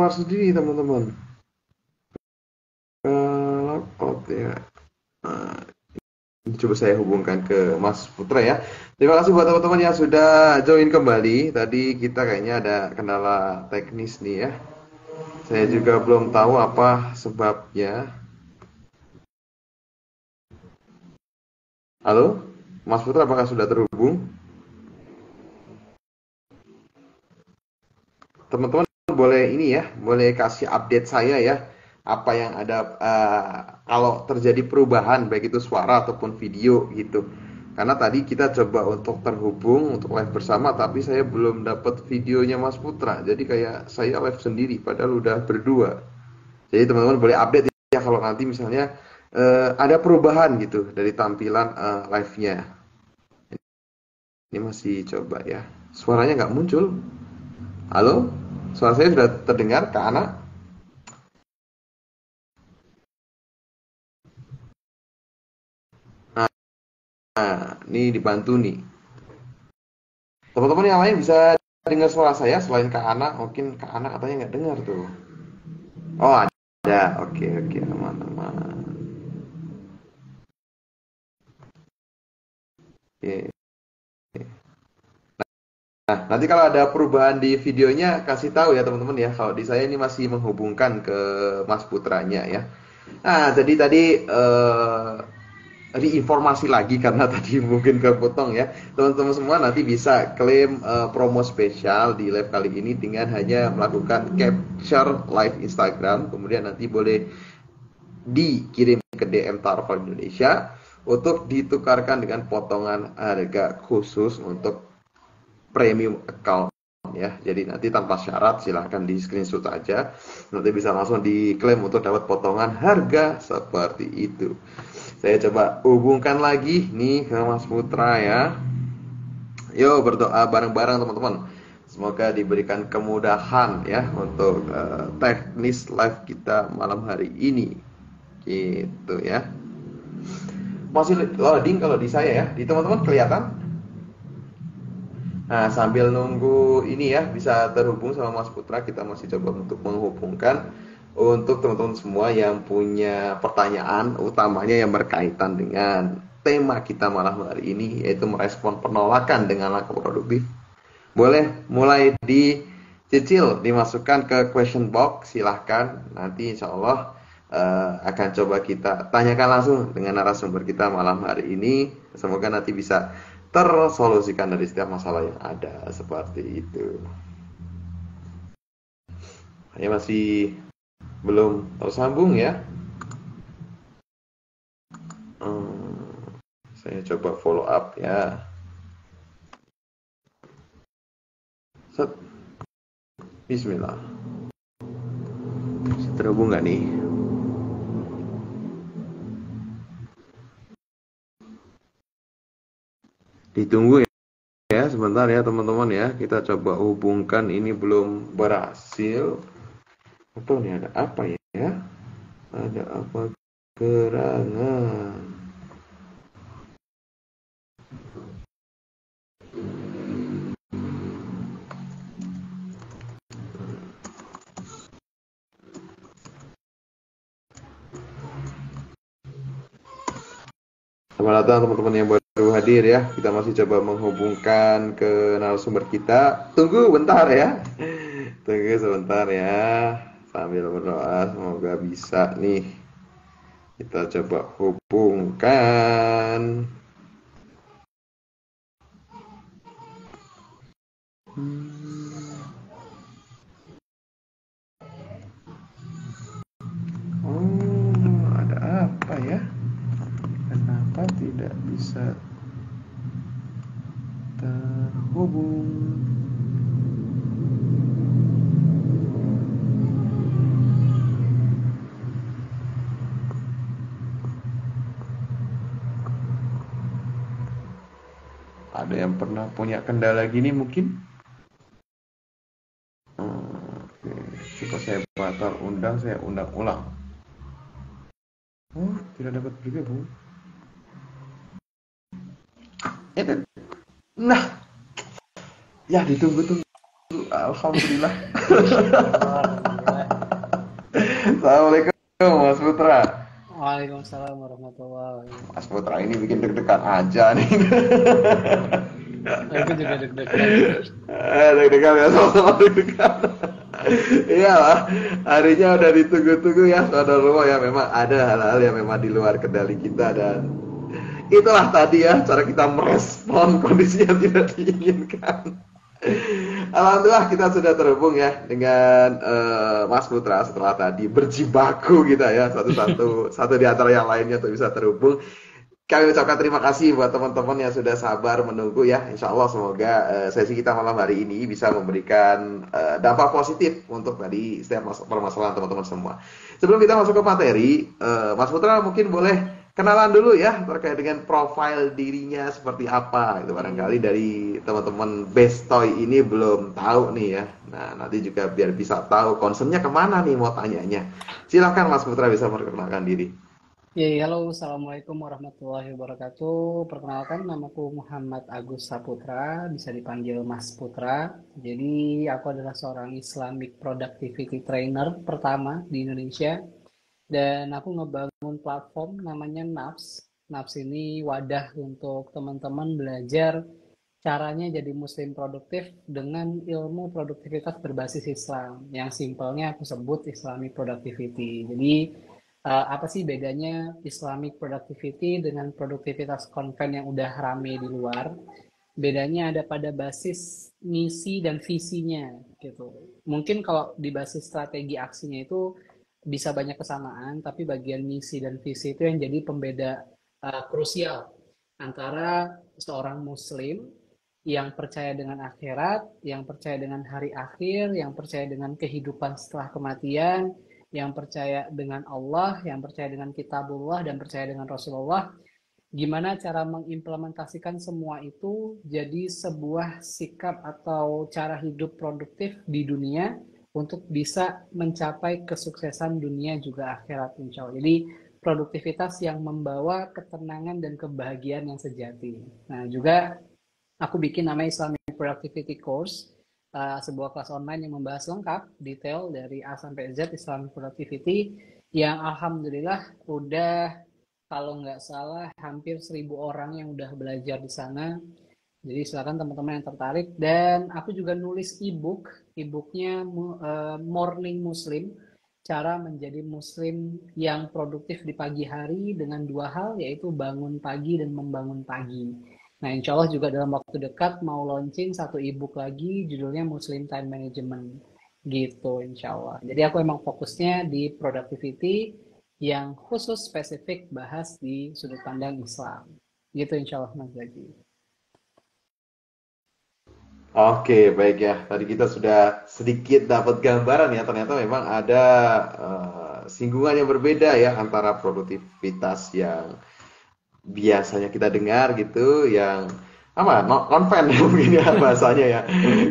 keluar sendiri teman-teman. Logout ya. Nah, ini coba saya hubungkan ke Mas Putra ya. Terima kasih buat teman-teman yang sudah join kembali. Tadi kita kayaknya ada kendala teknis nih ya. Saya juga belum tahu apa sebabnya. Halo, Mas Putra apakah sudah terhubung? Teman-teman boleh ini ya, boleh kasih update saya ya. Apa yang ada kalau terjadi perubahan baik itu suara ataupun video gitu. Karena tadi kita coba untuk terhubung untuk live bersama tapi saya belum dapat videonya Mas Putra. Jadi kayak saya live sendiri padahal udah berdua. Jadi teman-teman boleh update ya kalau nanti misalnya ada perubahan gitu dari tampilan live-nya. Ini masih coba ya. Suaranya nggak muncul. Halo? Suara saya sudah terdengar ke anak? Nah, ini dibantu nih. Teman-teman yang lain bisa dengar suara saya selain Kak Ana. Mungkin Kak Ana katanya nggak dengar tuh. Oh ada. Oke oke teman-teman. Oke. Nah, nanti kalau ada perubahan di videonya kasih tahu ya teman-teman ya. Kalau di saya ini masih menghubungkan ke Mas Putranya ya. Nah, jadi tadi informasi lagi karena tadi mungkin kepotong ya. Teman-teman semua nanti bisa klaim promo spesial di live kali ini dengan hanya melakukan capture live Instagram, kemudian nanti boleh dikirim ke DM Tarkol Indonesia untuk ditukarkan dengan potongan harga khusus untuk premium account ya. Jadi nanti tanpa syarat silahkan di screenshot aja. Nanti bisa langsung diklaim untuk dapat potongan harga seperti itu. Saya coba hubungkan lagi nih ke Mas Putra ya. Yo berdoa bareng-bareng teman-teman. Semoga diberikan kemudahan ya untuk teknis live kita malam hari ini. Gitu ya. Masih loading kalau di saya ya. Di teman-teman kelihatan? Nah, sambil nunggu ini ya bisa terhubung sama Mas Putra, kita masih coba untuk menghubungkan untuk teman-teman semua yang punya pertanyaan utamanya yang berkaitan dengan tema kita malam hari ini yaitu merespon penolakan dengan langkah produktif. Boleh mulai dicicil dimasukkan ke question box, silahkan nanti insya Allah akan coba kita tanyakan langsung dengan narasumber kita malam hari ini. Semoga nanti bisa tersolusikan dari setiap masalah yang ada seperti itu. Saya masih belum tersambung ya. Saya coba follow up ya. Set. Bismillah. Bisa terhubung nggak nih? Ditunggu ya sebentar ya teman-teman ya. Kita coba hubungkan, ini belum berhasil. Atau ini ada apa ya? Ada apa gerangan? Selamat datang teman-teman yang baru hadir ya. Kita masih coba menghubungkan ke narasumber kita. Tunggu bentar ya. Tunggu sebentar ya. Sambil berdoa semoga bisa nih. Kita coba hubungkan. Oh, ada apa ya? Kenapa tidak bisa terhubung? Ada yang pernah punya kendala gini mungkin? Oke, coba saya batal undang, saya undang ulang. Oh, tidak dapat bergabung. Nah, ya ditunggu-tunggu. Alhamdulillah. Assalamualaikum Mas Putra. Waalaikumsalam warahmatullahi. Mas Putra ini bikin deg-degan aja nih. Aku juga deg-degan. Deg-degan ya, sama-sama deg-degan. Iya lah, harinya udah ditunggu-tunggu ya, saudara ya. Memang ada hal-hal yang memang di luar kendali kita dan itulah tadi ya cara kita merespon kondisi yang tidak diinginkan. Alhamdulillah kita sudah terhubung ya dengan Mas Putra setelah tadi berjibaku kita ya satu di antara yang lainnya untuk bisa terhubung. Kami ucapkan terima kasih buat teman-teman yang sudah sabar menunggu ya. Insya Allah semoga sesi kita malam hari ini bisa memberikan dampak positif untuk tadi setiap permasalahan teman-teman semua. Sebelum kita masuk ke materi, Mas Putra mungkin boleh kenalan dulu ya terkait dengan profil dirinya seperti apa. Itu barangkali dari teman-teman Best Toy ini belum tahu nih ya. Nah nanti juga biar bisa tahu concernnya kemana nih mau tanyanya. Silakan Mas Putra bisa memperkenalkan diri. Ya, halo, assalamualaikum warahmatullahi wabarakatuh. Perkenalkan, namaku Muhammad Agus Saputra, bisa dipanggil Mas Putra. Jadi, aku adalah seorang Islamic Productivity Trainer pertama di Indonesia. Dan aku ngebangun platform namanya NAPS. NAPS ini wadah untuk teman-teman belajar caranya jadi muslim produktif dengan ilmu produktivitas berbasis Islam. Yang simpelnya aku sebut Islamic Productivity. Jadi, apa sih bedanya Islamic Productivity dengan produktivitas konven yang udah rame di luar? Bedanya ada pada basis misi dan visinya gitu. Mungkin kalau di basis strategi aksinya itu bisa banyak kesamaan, tapi bagian misi dan visi itu yang jadi pembeda krusial antara seorang muslim yang percaya dengan akhirat, yang percaya dengan hari akhir, yang percaya dengan kehidupan setelah kematian, yang percaya dengan Allah, yang percaya dengan kitabullah, dan percaya dengan Rasulullah. Gimana cara mengimplementasikan semua itu jadi sebuah sikap atau cara hidup produktif di dunia untuk bisa mencapai kesuksesan dunia juga akhirat insya Allah. Jadi produktivitas yang membawa ketenangan dan kebahagiaan yang sejati. Nah juga aku bikin namanya Islamic Productivity Course, sebuah kelas online yang membahas lengkap, detail dari A sampai Z Islamic Productivity, yang alhamdulillah udah kalau nggak salah hampir 1.000 orang yang udah belajar di sana. Jadi silakan teman-teman yang tertarik. Dan aku juga nulis ebook, ebooknya Morning Muslim, cara menjadi muslim yang produktif di pagi hari dengan dua hal, yaitu bangun pagi dan membangun pagi. Nah, insya Allah juga dalam waktu dekat mau launching satu ebook lagi, judulnya Muslim Time Management. Gitu, insya Allah. Jadi aku emang fokusnya di productivity yang khusus spesifik bahas di sudut pandang Islam. Gitu, insya Allah, Mas Zaky. Oke, baik ya. Tadi kita sudah sedikit dapat gambaran ya. Ternyata memang ada singgungan yang berbeda ya antara produktivitas yang biasanya kita dengar gitu, yang apa? Konven mungkin ya bahasanya ya.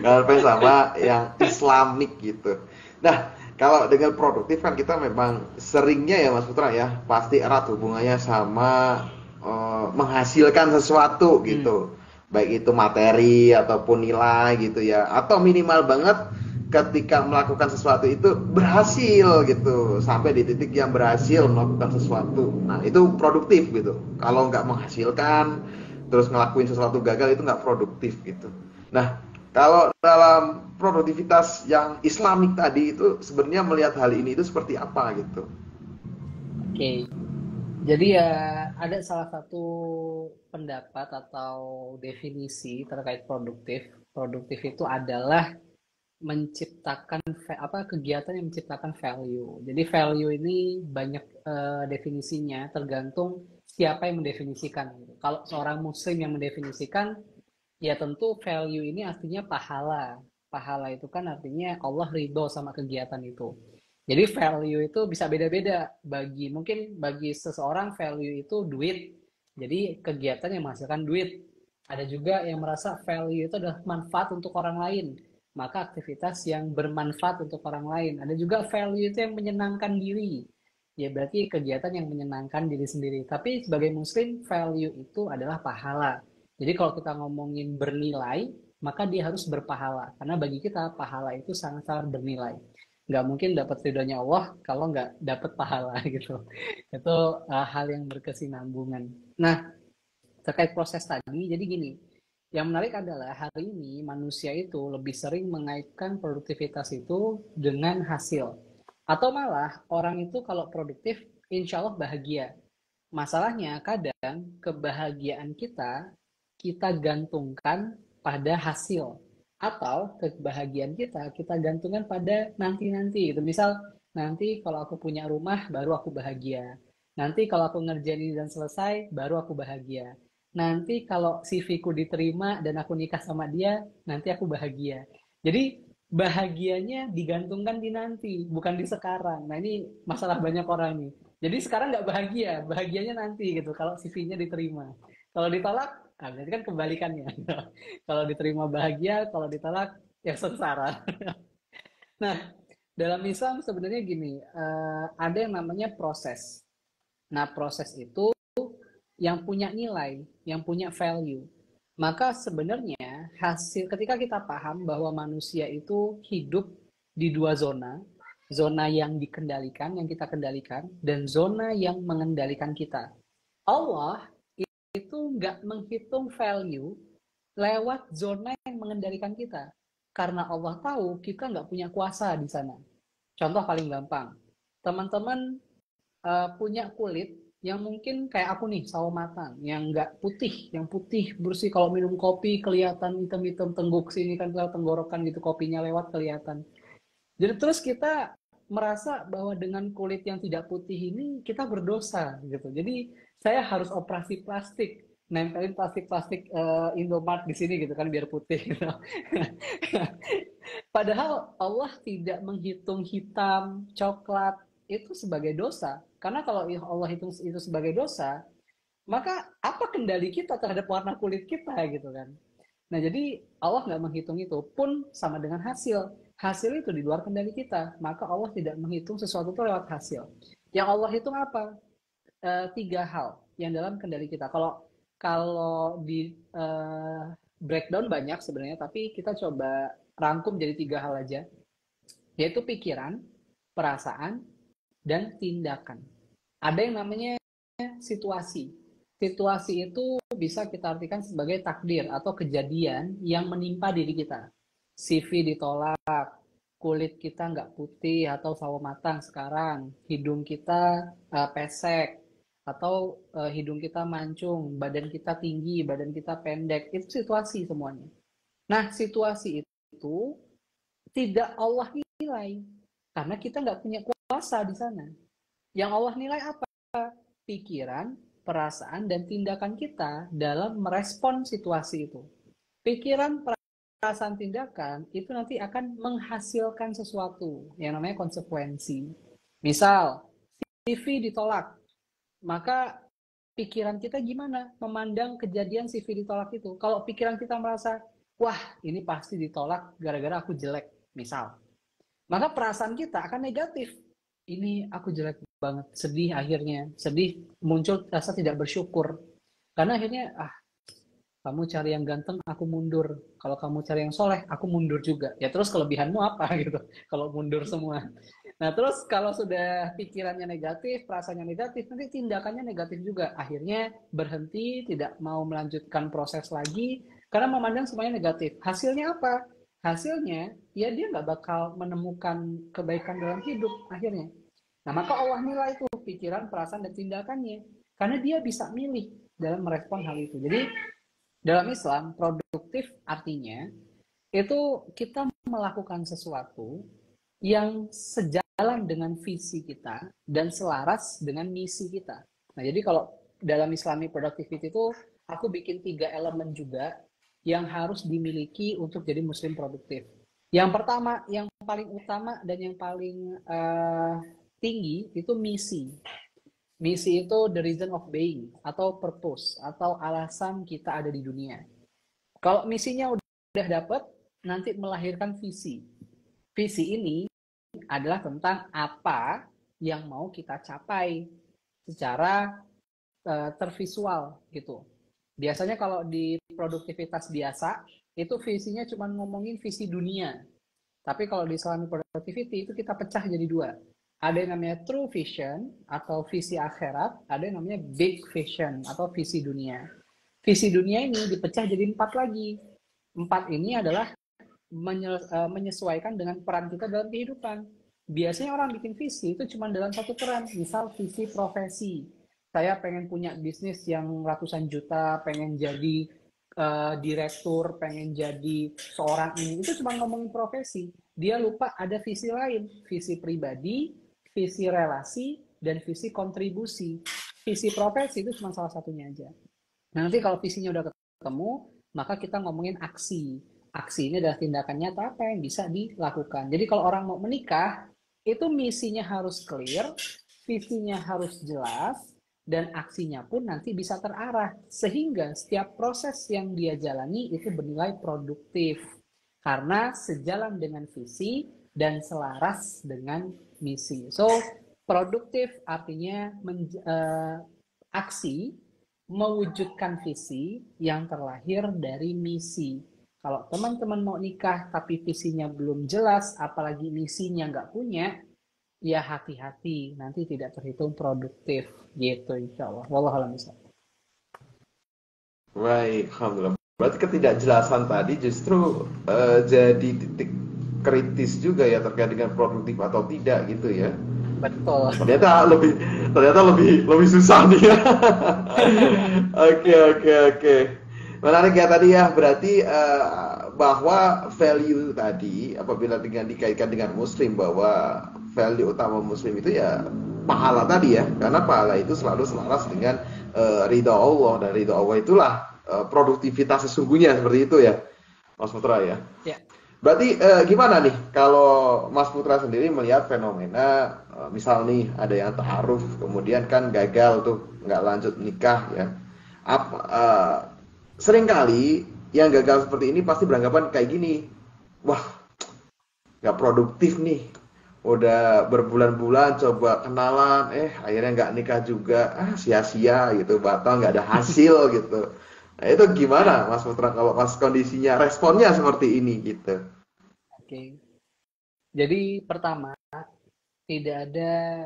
Konven sama yang Islamik gitu. Nah, kalau dengan produktif kan kita memang seringnya ya Mas Putra ya, pasti erat hubungannya sama menghasilkan sesuatu Hmm. gitu, baik itu materi ataupun nilai gitu ya, atau minimal banget ketika melakukan sesuatu itu berhasil gitu, sampai di titik yang berhasil melakukan sesuatu. Nah itu produktif gitu. Kalau nggak menghasilkan terus ngelakuin sesuatu gagal itu nggak produktif gitu. Nah kalau dalam produktivitas yang Islamik tadi itu sebenarnya melihat hal ini itu seperti apa gitu. Oke, jadi ya ada salah satu pendapat atau definisi terkait produktif. Produktif itu adalah menciptakan apa kegiatan yang menciptakan value. Jadi value ini banyak definisinya tergantung siapa yang mendefinisikan. Kalau seorang muslim yang mendefinisikan, ya tentu value ini artinya pahala. Pahala itu kan artinya Allah ridho sama kegiatan itu. Jadi value itu bisa beda-beda bagi seseorang value itu duit. Jadi kegiatan yang menghasilkan duit. Ada juga yang merasa value itu adalah manfaat untuk orang lain. Maka aktivitas yang bermanfaat untuk orang lain. Ada juga value itu yang menyenangkan diri. Ya berarti kegiatan yang menyenangkan diri sendiri. Tapi sebagai muslim value itu adalah pahala. Jadi kalau kita ngomongin bernilai, maka dia harus berpahala. Karena bagi kita pahala itu sangat-sangat bernilai. nggak mungkin dapat ridhonya Allah kalau nggak dapat pahala gitu. Itu hal yang berkesinambungan. Nah, terkait proses tadi, jadi gini, yang menarik adalah hari ini manusia itu lebih sering mengaitkan produktivitas itu dengan hasil. Atau malah orang itu kalau produktif, insya Allah bahagia. Masalahnya kadang kebahagiaan kita gantungkan pada hasil, atau kebahagiaan kita gantungkan pada nanti-nanti gitu. Misal nanti kalau aku punya rumah baru aku bahagia. Nanti kalau aku ngerjain ini dan selesai baru aku bahagia. Nanti kalau CV ku diterima dan aku nikah sama dia, nanti aku bahagia. Jadi bahagianya digantungkan di nanti, bukan di sekarang. Nah ini masalah banyak orang nih. Jadi sekarang nggak bahagia, bahagianya nanti gitu kalau CV-nya diterima. Kalau ditolak, nah berarti kan kebalikannya. Kalau diterima bahagia, kalau ditolak ya sengsara. Nah, dalam Islam sebenarnya gini, ada yang namanya proses. Nah, proses itu yang punya nilai, yang punya value. Maka sebenarnya hasil ketika kita paham bahwa manusia itu hidup di dua zona, zona yang dikendalikan, yang kita kendalikan, dan zona yang mengendalikan kita. Allah itu nggak menghitung value lewat zona yang mengendalikan kita. Karena Allah tahu kita nggak punya kuasa di sana. Contoh paling gampang, teman-teman punya kulit yang mungkin kayak aku nih, sawo matang, yang nggak putih, yang putih bersih. Kalau minum kopi kelihatan hitam-hitam, tengguk sini kan kelihatan tenggorokan gitu, kopinya lewat kelihatan. Jadi terus kita merasa bahwa dengan kulit yang tidak putih ini kita berdosa gitu. Jadi saya harus operasi plastik, nempelin plastik-plastik Indomart di sini gitu kan biar putih gitu. Padahal Allah tidak menghitung hitam, coklat itu sebagai dosa. Karena kalau Allah hitung itu sebagai dosa, maka apa kendali kita terhadap warna kulit kita gitu kan? Nah, jadi Allah nggak menghitung itu pun sama dengan hasil. Hasil itu di luar kendali kita. Maka Allah tidak menghitung sesuatu itu lewat hasil. Yang Allah hitung apa? Tiga hal yang dalam kendali kita. Kalau kalau di breakdown banyak sebenarnya, tapi kita coba rangkum jadi tiga hal aja, yaitu pikiran, perasaan, dan tindakan. Ada yang namanya situasi. Situasi itu bisa kita artikan sebagai takdir atau kejadian yang menimpa diri kita. CV ditolak, kulit kita nggak putih atau sawo matang sekarang, hidung kita pesek, atau hidung kita mancung, badan kita tinggi, badan kita pendek, itu situasi semuanya. Nah, situasi itu tidak Allah nilai, karena kita nggak punya kuasa di sana. Yang Allah nilai apa? Pikiran, perasaan, dan tindakan kita dalam merespon situasi itu. Pikiran, perasaan, tindakan itu nanti akan menghasilkan sesuatu yang namanya konsekuensi. Misal, CV ditolak, maka pikiran kita gimana memandang kejadian CV ditolak itu? Kalau pikiran kita merasa, wah ini pasti ditolak gara-gara aku jelek, misal, maka perasaan kita akan negatif. Ini aku jelek banget, sedih akhirnya, sedih, muncul rasa tidak bersyukur. Karena akhirnya, kamu cari yang ganteng, aku mundur. Kalau kamu cari yang soleh, aku mundur juga. Ya terus kelebihanmu apa gitu, kalau mundur semua. Nah terus kalau sudah pikirannya negatif, perasaannya negatif, nanti tindakannya negatif juga. Akhirnya berhenti, tidak mau melanjutkan proses lagi, karena memandang semuanya negatif. Hasilnya apa? Hasilnya, ya dia nggak bakal menemukan kebaikan dalam hidup akhirnya. Nah maka Allah nilai itu pikiran, perasaan, dan tindakannya. Karena dia bisa milih dalam merespon hal itu. Jadi dalam Islam, produktif artinya itu kita melakukan sesuatu yang sejalan dengan visi kita dan selaras dengan misi kita. Nah, jadi kalau dalam Islamic productivity itu aku bikin 3 elemen juga yang harus dimiliki untuk jadi muslim produktif. Yang pertama, yang paling utama dan yang paling tinggi itu misi. Misi itu the reason of being atau purpose atau alasan kita ada di dunia. Kalau misinya udah dapet, nanti melahirkan visi. Visi ini adalah tentang apa yang mau kita capai secara tervisual gitu. Biasanya kalau di produktivitas biasa, itu visinya cuma ngomongin visi dunia. Tapi kalau di Islamic Productivity itu kita pecah jadi dua. Ada yang namanya true vision atau visi akhirat, ada yang namanya big vision atau visi dunia. Visi dunia ini dipecah jadi 4 lagi. 4 ini adalah menyesuaikan dengan peran kita dalam kehidupan. Biasanya orang bikin visi itu cuma dalam satu peran, misal visi profesi. Saya pengen punya bisnis yang ratusan juta, pengen jadi direktur, pengen jadi seorang ini, itu cuma ngomongin profesi. Dia lupa ada visi lain, visi pribadi, visi relasi, dan visi kontribusi. Visi profesi itu cuma salah satunya aja. Nah, nanti kalau visinya udah ketemu, maka kita ngomongin aksi. Aksi ini adalah tindakan nyata apa yang bisa dilakukan. Jadi kalau orang mau menikah, itu misinya harus clear, visinya harus jelas, dan aksinya pun nanti bisa terarah. Sehingga setiap proses yang dia jalani itu bernilai produktif. Karena sejalan dengan visi dan selaras dengan misi. So, produktif artinya aksi mewujudkan visi yang terlahir dari misi. Kalau teman-teman mau nikah tapi visinya belum jelas, apalagi misinya nggak punya, ya hati-hati, nanti tidak terhitung produktif. Gitu insya Allah. Wallahualam bishawab. Baik, alhamdulillah. Berarti ketidakjelasan tadi justru jadi titik kritis juga ya terkait dengan produktif atau tidak gitu ya. Betul. Ternyata lebih susah nih ya. Oke. Menarik ya tadi ya. Berarti bahwa value tadi apabila dikaitkan dengan muslim, bahwa value utama muslim itu ya pahala tadi ya. Karena pahala itu selalu selaras dengan ridha Allah, dan ridha Allah itulah produktivitas sesungguhnya, seperti itu ya Mas Putra ya. Ya. Berarti gimana nih kalau Mas Putra sendiri melihat fenomena misal nih ada yang ta'aruf kemudian kan gagal tuh, nggak lanjut nikah ya. Seringkali yang gagal seperti ini pasti beranggapan kayak gini, wah nggak produktif nih, udah berbulan-bulan coba kenalan, akhirnya nggak nikah juga, sia-sia gitu, batal, nggak ada hasil gitu. Nah itu gimana Mas Putra kalau pas kondisinya responnya seperti ini gitu? Oke. Jadi pertama, tidak ada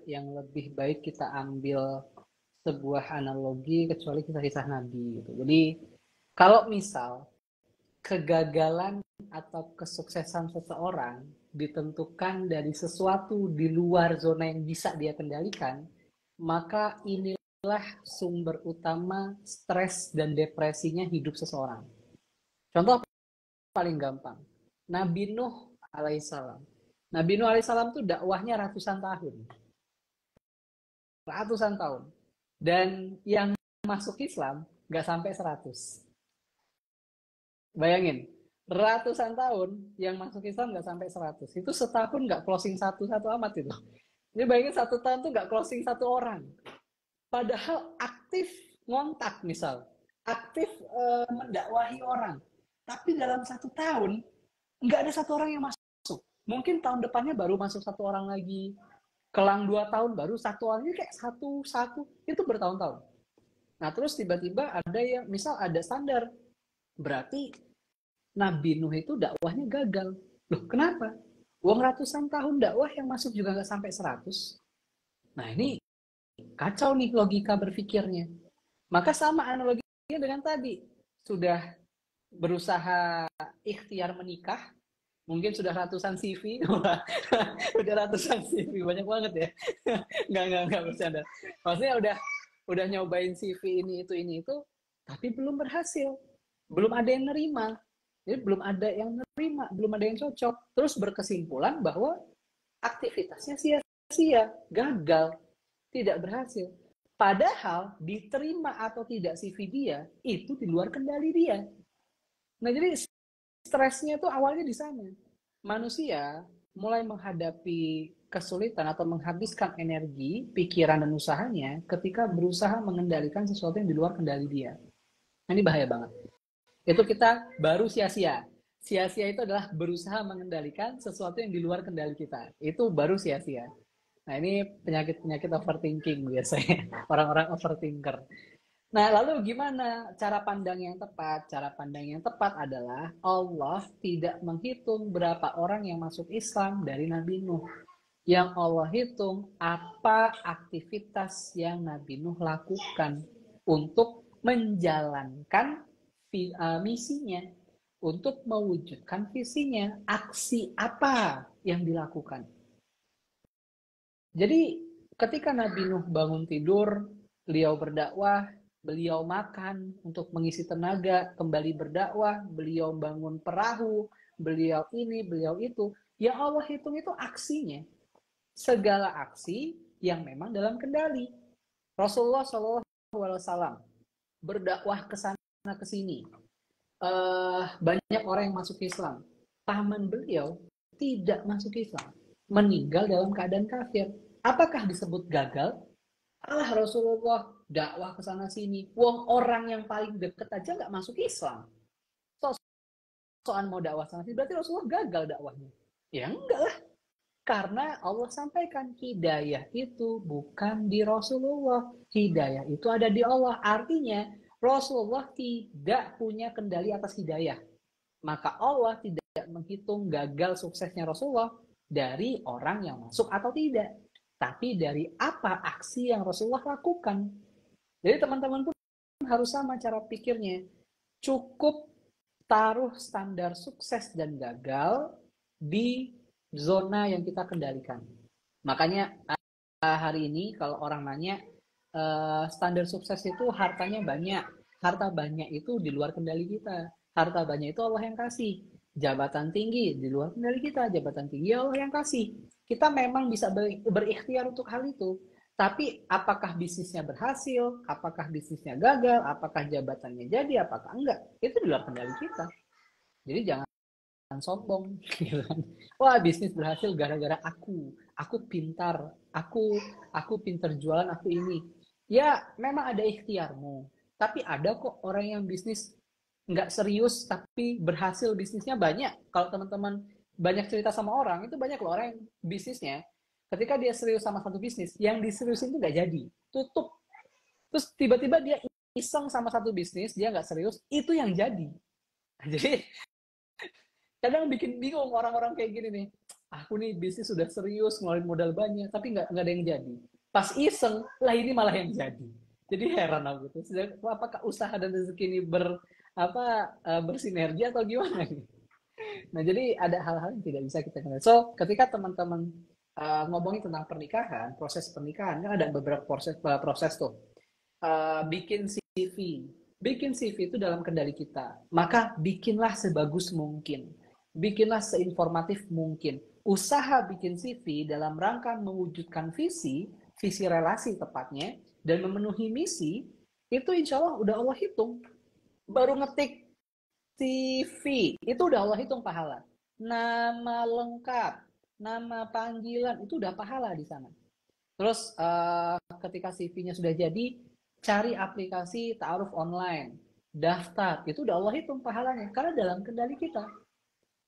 yang lebih baik kita ambil sebuah analogi kecuali kisah-kisah Nabi gitu. Jadi kalau misal kegagalan atau kesuksesan seseorang ditentukan dari sesuatu di luar zona yang bisa dia kendalikan, maka inilah sumber utama stres dan depresinya hidup seseorang. Contoh paling gampang, Nabi Nuh alaihissalam. Nabi Nuh alaihissalam tuh dakwahnya ratusan tahun. Ratusan tahun. Dan yang masuk Islam nggak sampai 100. Bayangin, ratusan tahun yang masuk Islam nggak sampai 100. Itu setahun nggak closing satu amat itu. Jadi bayangin 1 tahun tuh nggak closing 1 orang. Padahal aktif ngontak misal. Aktif mendakwahi orang. Tapi dalam 1 tahun, nggak ada 1 orang yang masuk. Mungkin tahun depannya baru masuk 1 orang lagi. Kelang 2 tahun baru 1 orang. Ini kayak satu. Itu bertahun-tahun. Nah terus tiba-tiba ada yang, misal ada standar. Berarti Nabi Nuh itu dakwahnya gagal. Loh kenapa? Uang ratusan tahun dakwah yang masuk juga nggak sampai 100. Nah ini kacau nih logika berpikirnya. Maka sama analoginya dengan tadi. Sudah berusaha ikhtiar menikah, mungkin sudah ratusan CV. Udah ratusan CV, banyak banget ya. Nggak bercanda. Maksudnya udah nyobain CV ini itu, tapi belum berhasil. Belum ada yang nerima. Jadi belum ada yang nerima, belum ada yang cocok. Terus berkesimpulan bahwa aktivitasnya sia-sia, gagal, tidak berhasil. Padahal diterima atau tidak CV dia, itu di luar kendali dia. Nah jadi stresnya itu awalnya di sana. Manusia mulai menghadapi kesulitan atau menghabiskan energi, pikiran dan usahanya ketika berusaha mengendalikan sesuatu yang di luar kendali dia. Nah, ini bahaya banget. Itu kita baru sia-sia. Sia-sia itu adalah berusaha mengendalikan sesuatu yang di luar kendali kita. Itu baru sia-sia. Nah ini penyakit overthinking biasanya. Orang-orang overthinker. Nah, lalu gimana cara pandang yang tepat? Cara pandang yang tepat adalah Allah tidak menghitung berapa orang yang masuk Islam dari Nabi Nuh. Yang Allah hitung apa aktivitas yang Nabi Nuh lakukan untuk menjalankan misinya, untuk mewujudkan visinya, aksi apa yang dilakukan. Jadi ketika Nabi Nuh bangun tidur, beliau berdakwah, beliau makan untuk mengisi tenaga, kembali berdakwah, beliau bangun perahu, beliau ini, beliau itu. Ya Allah hitung itu aksinya. Segala aksi yang memang dalam kendali. Rasulullah SAW berdakwah ke sana ke sini. Banyak orang yang masuk Islam. Paman beliau tidak masuk Islam, meninggal dalam keadaan kafir. Apakah disebut gagal? Allah Rasulullah dakwah ke sana sini. Wong orang yang paling deket aja nggak masuk Islam. Soal mau dakwah sana sini, berarti Rasulullah gagal dakwahnya. Ya enggak lah. Karena Allah sampaikan hidayah itu bukan di Rasulullah. Hidayah itu ada di Allah. Artinya Rasulullah tidak punya kendali atas hidayah. Maka Allah tidak menghitung gagal suksesnya Rasulullah dari orang yang masuk atau tidak. Tapi dari apa aksi yang Rasulullah lakukan. Jadi teman-teman pun harus sama cara pikirnya. Cukup taruh standar sukses dan gagal di zona yang kita kendalikan. Makanya hari ini kalau orang nanya standar sukses itu hartanya banyak. Harta banyak itu di luar kendali kita. Harta banyak itu Allah yang kasih. Jabatan tinggi di luar kendali kita. Jabatan tinggi Allah yang kasih. Kita memang bisa berikhtiar untuk hal itu. Tapi apakah bisnisnya berhasil? Apakah bisnisnya gagal? Apakah jabatannya jadi? Apakah enggak? Itu di luar kendali kita. Jadi jangan sombong. Wah, bisnis berhasil gara-gara aku pintar, aku pintar jualan, aku ini. Ya memang ada ikhtiarmu, tapi ada kok orang yang bisnis nggak serius tapi berhasil bisnisnya banyak. Kalau teman-teman banyak cerita sama orang, itu banyak loh orang yang bisnisnya ketika dia serius sama satu bisnis, yang diseriusin itu nggak jadi, tutup. Terus tiba-tiba dia iseng sama satu bisnis, dia nggak serius, itu yang jadi. Jadi kadang bikin bingung orang-orang kayak gini nih. Aku nih bisnis sudah serius, ngeluarin modal banyak, tapi nggak ada yang jadi. Pas iseng, lah ini malah yang jadi. Jadi heran aku tuh. Apakah usaha dan rezeki ini bersinergi atau gimana nih? Nah, jadi ada hal-hal yang tidak bisa kita kenal. So, ketika teman-teman ngomongin tentang pernikahan, proses pernikahan, kan ada beberapa proses tuh. Bikin CV. Bikin CV itu dalam kendali kita. Maka bikinlah sebagus mungkin. Bikinlah seinformatif mungkin. Usaha bikin CV dalam rangka mewujudkan visi relasi tepatnya, dan memenuhi misi, itu insya Allah udah Allah hitung. Baru ngetik CV, itu udah Allah hitung pahala. Nama lengkap, nama panggilan, itu udah pahala di sana. Terus ketika CV-nya sudah jadi, cari aplikasi ta'aruf online, daftar, itu udah Allah hitung pahalanya, karena dalam kendali kita.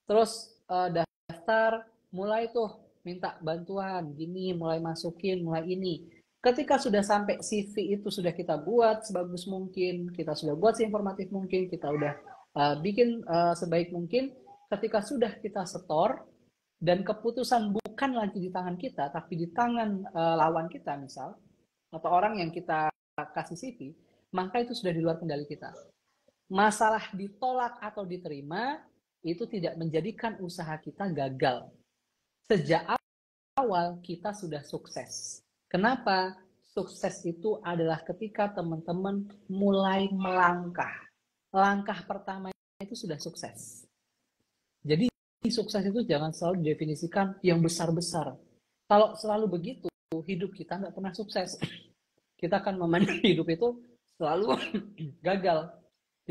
Terus daftar, mulai tuh minta bantuan, gini, mulai masukin, mulai ini. Ketika sudah sampai CV itu sudah kita buat sebagus mungkin, kita sudah buat seinformatif mungkin, kita udah bikin sebaik mungkin, ketika sudah kita setor, dan keputusan bukan lagi di tangan kita, tapi di tangan lawan kita misal, atau orang yang kita kasih CV, maka itu sudah di luar kendali kita. Masalah ditolak atau diterima, itu tidak menjadikan usaha kita gagal. Sejak awal kita sudah sukses. Kenapa? Sukses itu adalah ketika teman-teman mulai melangkah. Langkah pertama itu sudah sukses. Jadi sukses itu jangan selalu didefinisikan yang besar-besar. Kalau selalu begitu, hidup kita nggak pernah sukses. Kita akan memandang hidup itu selalu gagal.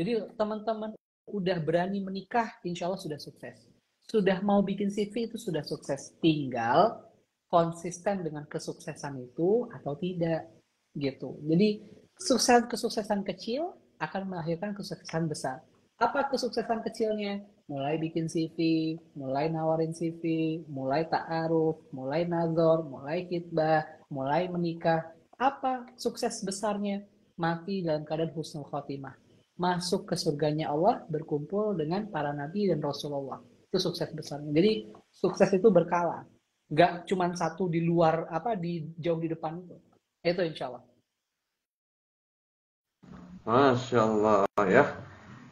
Jadi teman-teman udah berani menikah, insya Allah sudah sukses. Sudah mau bikin CV itu sudah sukses. Tinggal konsisten dengan kesuksesan itu atau tidak gitu. Jadi kesuksesan kecil akan melahirkan kesuksesan besar. Apa kesuksesan kecilnya? Mulai bikin CV, mulai nawarin CV, mulai ta'aruf, mulai nazar, mulai khitbah, mulai menikah. Apa sukses besarnya? mati dalam keadaan husnul khotimah. Masuk ke surganya Allah, berkumpul dengan para nabi dan Rasulullah. Itu sukses besarnya. Jadi sukses itu berkala. Nggak cuma satu di luar, di jauh di depan itu. Itu insya Allah. Masya Allah ya.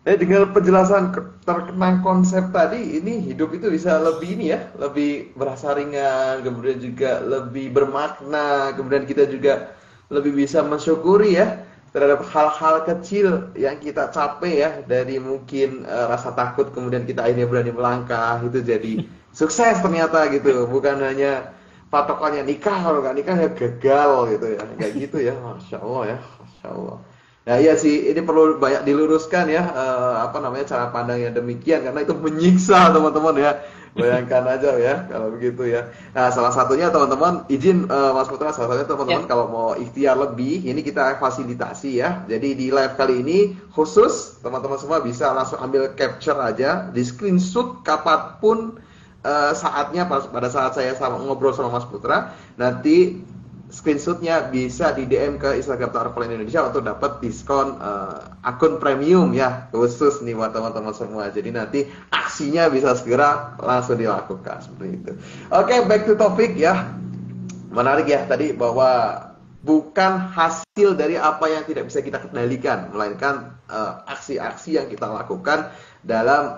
Dengan penjelasan terkenang konsep tadi, ini hidup itu bisa lebih ini ya, lebih berasa ringan, kemudian juga lebih bermakna, kemudian kita juga lebih bisa mensyukuri ya terhadap hal-hal kecil yang kita capek ya, dari mungkin rasa takut, kemudian kita akhirnya berani melangkah, itu jadi sukses ternyata gitu, bukan hanya patokannya nikah, kalau nggak nikah ya gagal gitu ya, kayak gitu ya, Masya Allah ya, Masya Allah. Nah iya sih, ini perlu banyak diluruskan ya, cara pandang yang demikian, karena itu menyiksa teman-teman ya. Bayangkan aja ya, kalau begitu ya. Nah salah satunya teman-teman, izin Mas Putra, salah satunya teman-teman Ya, kalau mau ikhtiar lebih, ini kita fasilitasi ya. Jadi di live kali ini khusus, teman-teman semua bisa langsung ambil capture aja, di screenshot kapanpun saatnya, pada saat saya ngobrol sama Mas Putra, nanti screenshotnya bisa di DM ke Instagram Tarful Indonesia untuk dapat diskon akun premium ya, khusus nih buat teman-teman semua. Jadi nanti aksinya bisa segera langsung dilakukan seperti itu. Oke, back to topic ya. Menarik ya tadi bahwa bukan hasil dari apa yang tidak bisa kita kendalikan, melainkan aksi-aksi yang kita lakukan dalam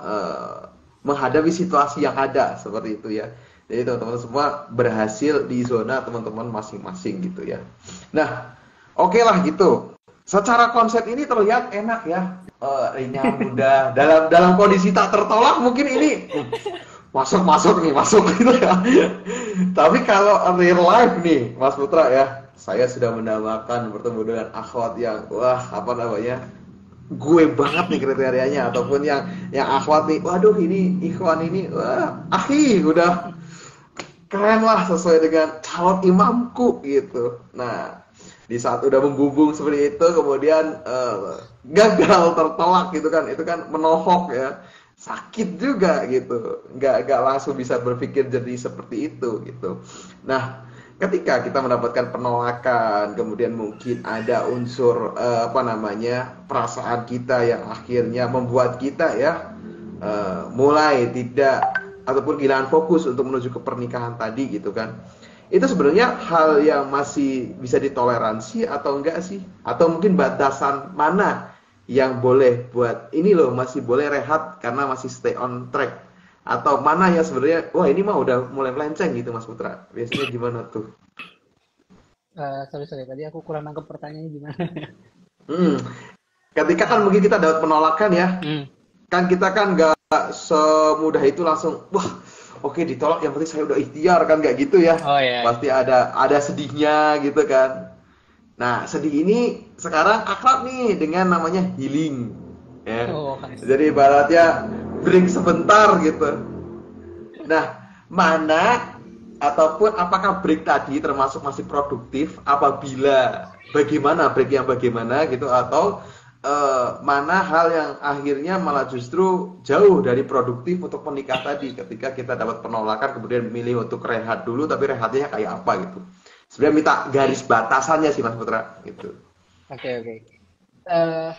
menghadapi situasi yang ada seperti itu ya. Jadi teman-teman semua berhasil di zona teman-teman masing-masing gitu ya. Nah, oke lah gitu. Secara konsep ini terlihat enak ya, ringan, mudah. Dalam kondisi tak tertolak mungkin ini masuk nih, masuk gitu ya. Tapi kalau real life nih, Mas Putra ya, saya sudah mendambakan bertemu dengan akhwat yang gue banget nih kriterianya, ataupun yang akhwat nih, waduh ini ikhwan ini, wah akhi udah keren lah, sesuai dengan calon imamku gitu. Nah, di saat udah membumbung seperti itu, kemudian gagal, tertolak gitu kan, itu kan menohok ya, sakit juga gitu, nggak langsung bisa berpikir jadi seperti itu gitu. Nah, ketika kita mendapatkan penolakan, kemudian mungkin ada unsur perasaan kita yang akhirnya membuat kita ya mulai tidak, ataupun kehilangan fokus untuk menuju ke pernikahan tadi gitu kan. Itu sebenarnya hal yang masih bisa ditoleransi atau enggak sih? Atau mungkin batasan mana yang boleh buat ini loh masih boleh rehat karena masih stay on track? Atau mana yang sebenarnya wah ini mah udah mulai melenceng gitu Mas Putra? Biasanya gimana tuh? sorry, tadi aku kurang nangkep pertanyaannya gimana. Hmm, ketika kan mungkin kita dapat penolakan ya, Hmm. kan kita kan nggak semudah itu langsung wah oke ditolak, yang penting saya udah ikhtiar, kan nggak gitu ya, Oh ya, pasti ada sedihnya gitu kan. Nah sedih ini sekarang akrab nih dengan namanya healing ya, oh I jadi see. ibaratnya break sebentar gitu. Nah, mana ataupun apakah break tadi termasuk masih produktif, apabila bagaimana break yang bagaimana gitu, atau mana hal yang akhirnya malah justru jauh dari produktif untuk menikah tadi, ketika kita dapat penolakan kemudian milih untuk rehat dulu, tapi rehatnya kayak apa gitu. Sebenarnya minta garis batasannya sih Mas Putra gitu. Oke. Eh,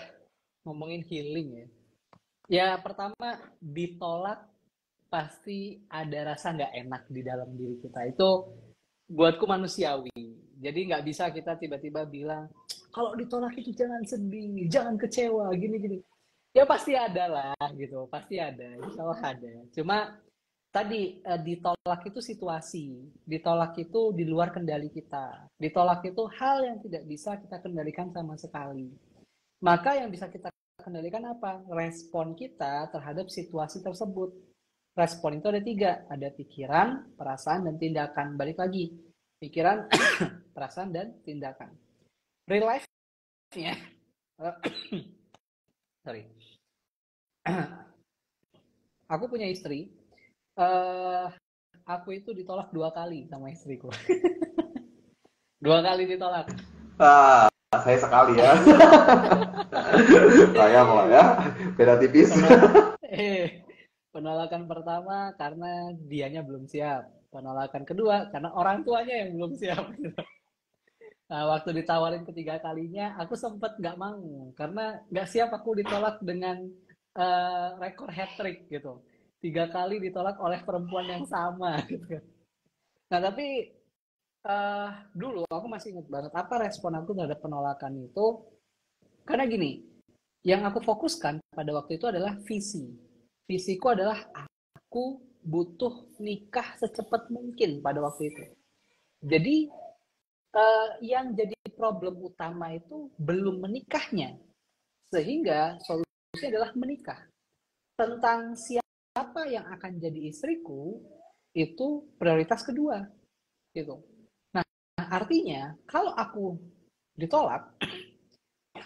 Ngomongin healing ya. Ya pertama ditolak pasti ada rasa nggak enak di dalam diri kita. Itu buatku manusiawi. Jadi nggak bisa kita tiba-tiba bilang kalau ditolak itu jangan sedih, jangan kecewa, gini-gini. Ya pasti ada lah gitu, pasti ada, insya Allah ada. Cuma tadi ditolak itu situasi, ditolak itu di luar kendali kita, ditolak itu hal yang tidak bisa kita kendalikan sama sekali. Maka yang bisa kita kendalikan apa? Respon kita terhadap situasi tersebut. Respon itu ada tiga, ada pikiran, perasaan, dan tindakan. Balik lagi, pikiran, perasaan, dan tindakan. Real life-nya, sorry, aku punya istri, eh aku itu ditolak 2 kali sama istriku. 2 kali ditolak. Ah, saya sekali ya. Sayang lah ya, beda tipis. Penol Penolakan pertama karena dianya belum siap. Penolakan kedua karena orang tuanya yang belum siap. Nah, waktu ditawarin ketiga kalinya, aku sempet nggak mau karena nggak siap aku ditolak dengan rekor hat trick gitu. 3 kali ditolak oleh perempuan yang sama gitu. Nah tapi dulu aku masih ingat banget apa respon aku terhadap penolakan itu. Karena gini, yang aku fokuskan pada waktu itu adalah visi. Visiku adalah aku butuh nikah secepat mungkin pada waktu itu. Jadi yang jadi problem utama itu belum menikahnya, sehingga solusinya adalah menikah. Tentang siapa yang akan jadi istriku itu prioritas kedua, gitu. Nah, artinya kalau aku ditolak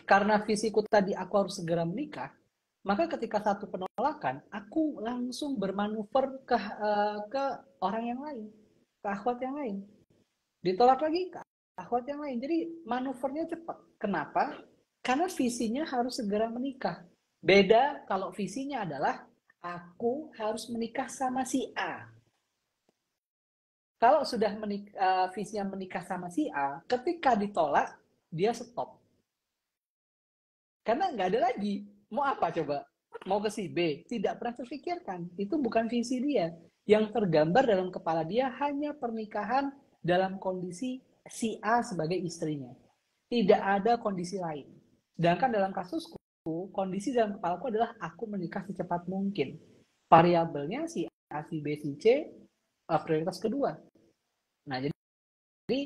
karena visiku tadi aku harus segera menikah, maka ketika satu penolakan, aku langsung bermanuver ke orang yang lain, ke akhwat yang lain. Ditolak lagi ke akhwat yang lain. Jadi manuvernya cepat. Kenapa? Karena visinya harus segera menikah. Beda kalau visinya adalah aku harus menikah sama si A. Kalau sudah visinya menikah sama si A, ketika ditolak, dia stop. Karena nggak ada lagi. Mau apa coba? Mau ke si B? Tidak pernah terfikirkan. Itu bukan visi dia. Yang tergambar dalam kepala dia hanya pernikahan dalam kondisi si A sebagai istrinya. Tidak ada kondisi lain. Sedangkan dalam kasusku, kondisi dalam kepalaku adalah aku menikah secepat mungkin. Variabelnya si A, si B, si C, prioritas kedua. Nah, jadi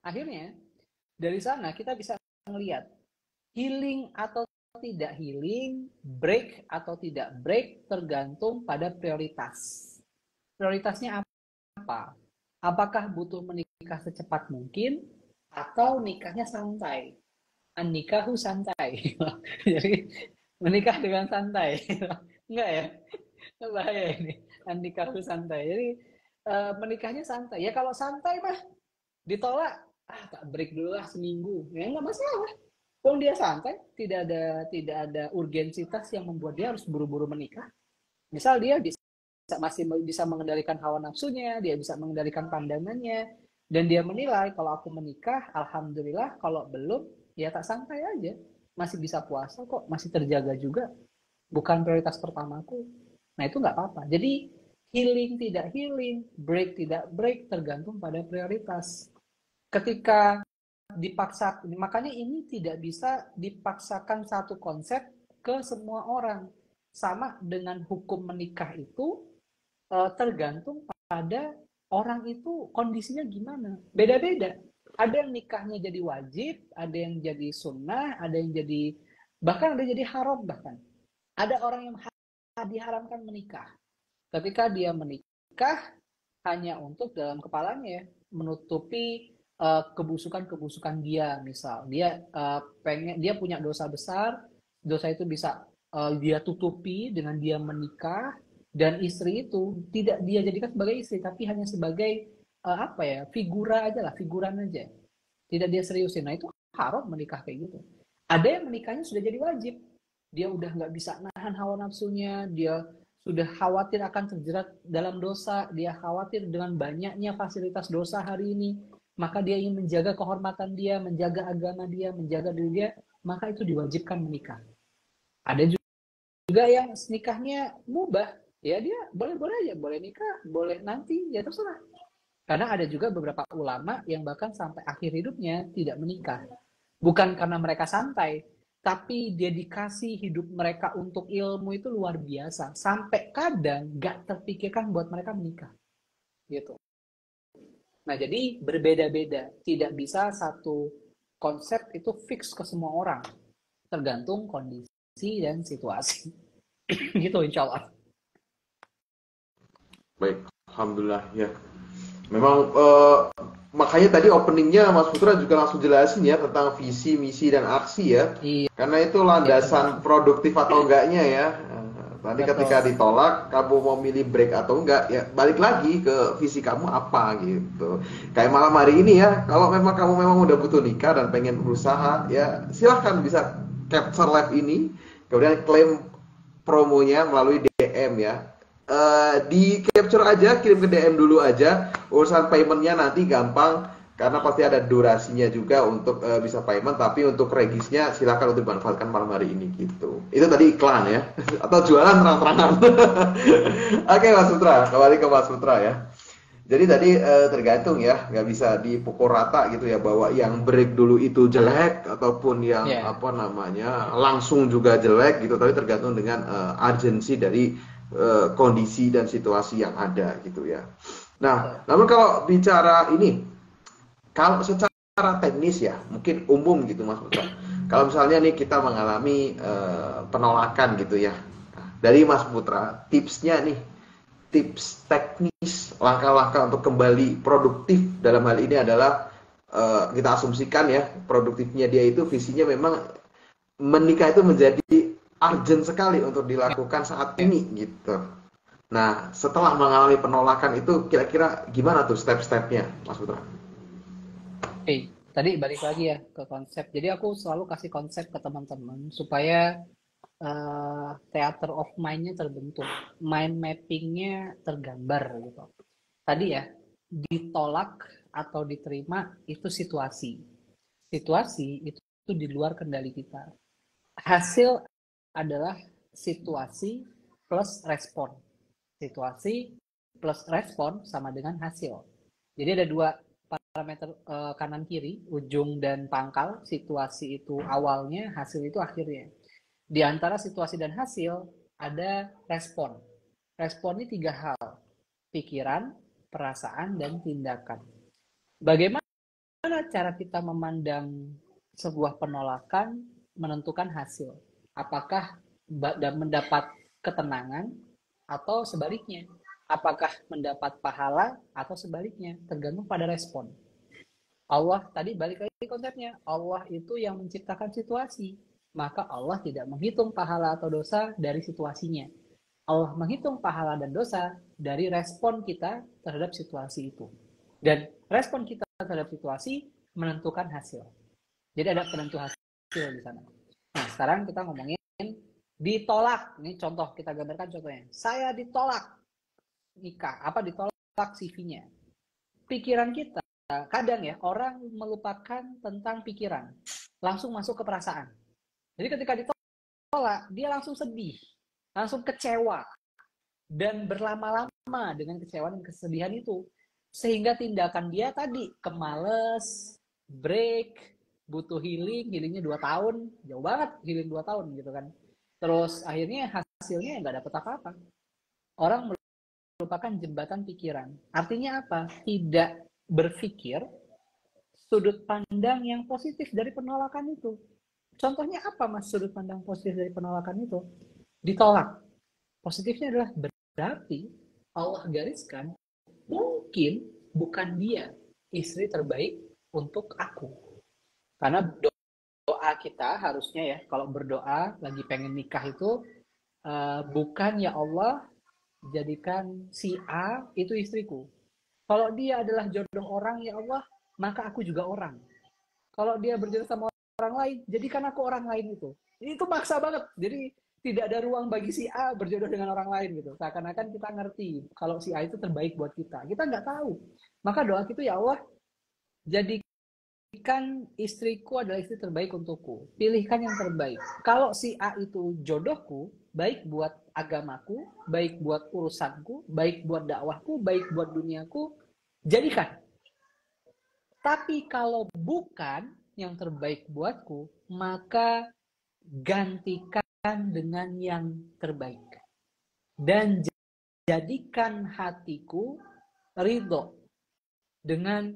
akhirnya dari sana kita bisa melihat healing atau tidak healing, break atau tidak break tergantung pada prioritas. Prioritasnya apa? Apakah butuh menikah secepat mungkin atau nikahnya santai? Nikahu santai. Jadi menikah dengan santai. Enggak ya? Bahaya ini. Nikahu santai. Jadi menikahnya santai. Ya kalau santai mah ditolak, tak break dulu lah seminggu. Ya nggak masalah. Kalau dia santai, tidak ada urgensitas yang membuat dia harus buru-buru menikah. Misal dia masih bisa mengendalikan hawa nafsunya, dia bisa mengendalikan pandangannya, dan dia menilai kalau aku menikah, alhamdulillah. Kalau belum, ya tak santai aja. Masih bisa puasa kok, masih terjaga juga. Bukan prioritas pertamaku. Nah itu nggak apa-apa. Jadi healing tidak healing, break tidak break, tergantung pada prioritas. Ketika dipaksa, makanya ini tidak bisa dipaksakan satu konsep ke semua orang. Sama dengan hukum menikah itu tergantung pada orang itu kondisinya gimana. Beda-beda. Ada yang nikahnya jadi wajib, ada yang jadi sunnah, ada yang jadi bahkan ada yang jadi haram bahkan. Ada orang yang diharamkan menikah. Ketika dia menikah hanya untuk dalam kepalanya menutupi kebusukan-kebusukan dia, misal dia pengen dia punya dosa besar, dosa itu bisa dia tutupi dengan dia menikah, dan istri itu tidak dia jadikan sebagai istri tapi hanya sebagai apa ya, figura aja lah, figuran aja, tidak dia seriusin. Nah itu haram menikah kayak gitu. Ada yang menikahnya sudah jadi wajib, dia udah nggak bisa nahan hawa nafsunya, dia sudah khawatir akan terjerat dalam dosa, dia khawatir dengan banyaknya fasilitas dosa hari ini, maka dia ingin menjaga kehormatan dia, menjaga agama dia, menjaga diri dia, maka itu diwajibkan menikah. Ada juga yang nikahnya mubah, ya dia boleh-boleh aja, boleh nikah, boleh nanti, ya terserah. Karena ada juga beberapa ulama yang bahkan sampai akhir hidupnya tidak menikah. Bukan karena mereka santai, tapi dedikasi hidup mereka untuk ilmu itu luar biasa. Sampai kadang gak terpikirkan buat mereka menikah. Gitu. Nah, jadi berbeda-beda. Tidak bisa satu konsep itu fix ke semua orang. Tergantung kondisi dan situasi. Gitu insya Allah. Baik, alhamdulillah ya. Memang makanya tadi openingnya Mas Putra juga langsung jelasin ya tentang visi, misi, dan aksi ya. Iya. Karena itu landasan produktif atau enggaknya ya. Nanti ketika Betul. ditolak, kamu mau milih break atau enggak, ya balik lagi ke visi kamu apa gitu. Kayak malam hari ini ya, kalau memang kamu memang udah butuh nikah dan pengen berusaha, ya silahkan bisa capture live ini, kemudian klaim promonya melalui DM ya. Di capture aja, kirim ke DM dulu aja. Urusan paymentnya nanti gampang. Karena pasti ada durasinya juga untuk bisa payment, tapi untuk regisnya silakan untuk dimanfaatkan malam hari ini gitu. Itu tadi iklan ya, atau jualan terang-terangan. Oke Mas Putra, kembali ke Mas Putra ya. Jadi tadi tergantung ya, nggak bisa dipukul rata gitu ya bahwa yang break dulu itu jelek ataupun yang Ya, apa namanya langsung juga jelek gitu, tapi tergantung dengan urgensi dari kondisi dan situasi yang ada gitu ya. Nah, betul. namun kalau bicara ini, kalau secara teknis ya, mungkin umum gitu Mas Putra. Kalau misalnya nih kita mengalami penolakan gitu ya, dari Mas Putra, tipsnya nih, tips teknis, langkah-langkah untuk kembali produktif dalam hal ini adalah kita asumsikan ya, produktifnya dia itu visinya memang menikah itu menjadi urgent sekali untuk dilakukan saat Ya. ini gitu. Nah, setelah mengalami penolakan itu kira-kira gimana tuh step-stepnya, Mas Putra? Oke, tadi balik lagi ya ke konsep. Jadi aku selalu kasih konsep ke teman-teman supaya theater of mind-nya terbentuk, mind mapping-nya tergambar gitu. Tadi ya, ditolak atau diterima itu situasi. Situasi itu di luar kendali kita. Hasil adalah situasi plus respon. Situasi plus respon sama dengan hasil. Jadi ada dua parameter kanan kiri, ujung dan pangkal. Situasi itu awalnya, hasil itu akhirnya. Di antara situasi dan hasil ada respon. Respon ini tiga hal: pikiran, perasaan, dan tindakan. Bagaimana cara kita memandang sebuah penolakan menentukan hasil? Apakah mendapat ketenangan atau sebaliknya? Apakah mendapat pahala atau sebaliknya? Tergantung pada respon. Allah tadi balik lagi konsepnya. Allah itu yang menciptakan situasi. Maka Allah tidak menghitung pahala atau dosa dari situasinya. Allah menghitung pahala dan dosa dari respon kita terhadap situasi itu. Dan respon kita terhadap situasi menentukan hasil. Jadi ada penentu hasil di sana. Nah, sekarang kita ngomongin ditolak. Ini contoh, kita gambarkan contohnya. Saya ditolak nikah. Apa ditolak CV-nya? Pikiran kita, kadang ya, orang melupakan tentang pikiran. Langsung masuk ke perasaan. Jadi ketika ditolak, dia langsung sedih. Langsung kecewa. Dan berlama-lama dengan kecewaan dan kesedihan itu. Sehingga tindakan dia tadi, kemales, break, butuh healing, healingnya 2 tahun, jauh banget healing 2 tahun gitu kan. Terus akhirnya hasilnya nggak dapet apa-apa. Orang merupakan jembatan pikiran. Artinya apa? Tidak berpikir sudut pandang yang positif dari penolakan itu. Contohnya apa Mas sudut pandang positif dari penolakan itu? Ditolak. Positifnya adalah berarti Allah gariskan mungkin bukan dia istri terbaik untuk aku. Karena doa kita harusnya ya, kalau berdoa lagi pengen nikah itu bukan ya Allah jadikan si A itu istriku. Kalau dia adalah jodoh orang ya Allah, maka aku juga orang. Kalau dia berjodoh sama orang lain, jadikan aku orang lain itu. Itu maksa banget. Jadi tidak ada ruang bagi si A berjodoh dengan orang lain gitu. Seakan-akan kita ngerti kalau si A itu terbaik buat kita. Kita nggak tahu. Maka doa kita ya Allah, jadikan istriku adalah istri terbaik untukku. Pilihkan yang terbaik. Kalau si A itu jodohku, baik buat agamaku, baik buat urusanku, baik buat dakwahku, baik buat duniaku, jadikan. Tapi kalau bukan yang terbaik buatku, maka gantikan dengan yang terbaik. Dan jadikan hatiku ridho dengan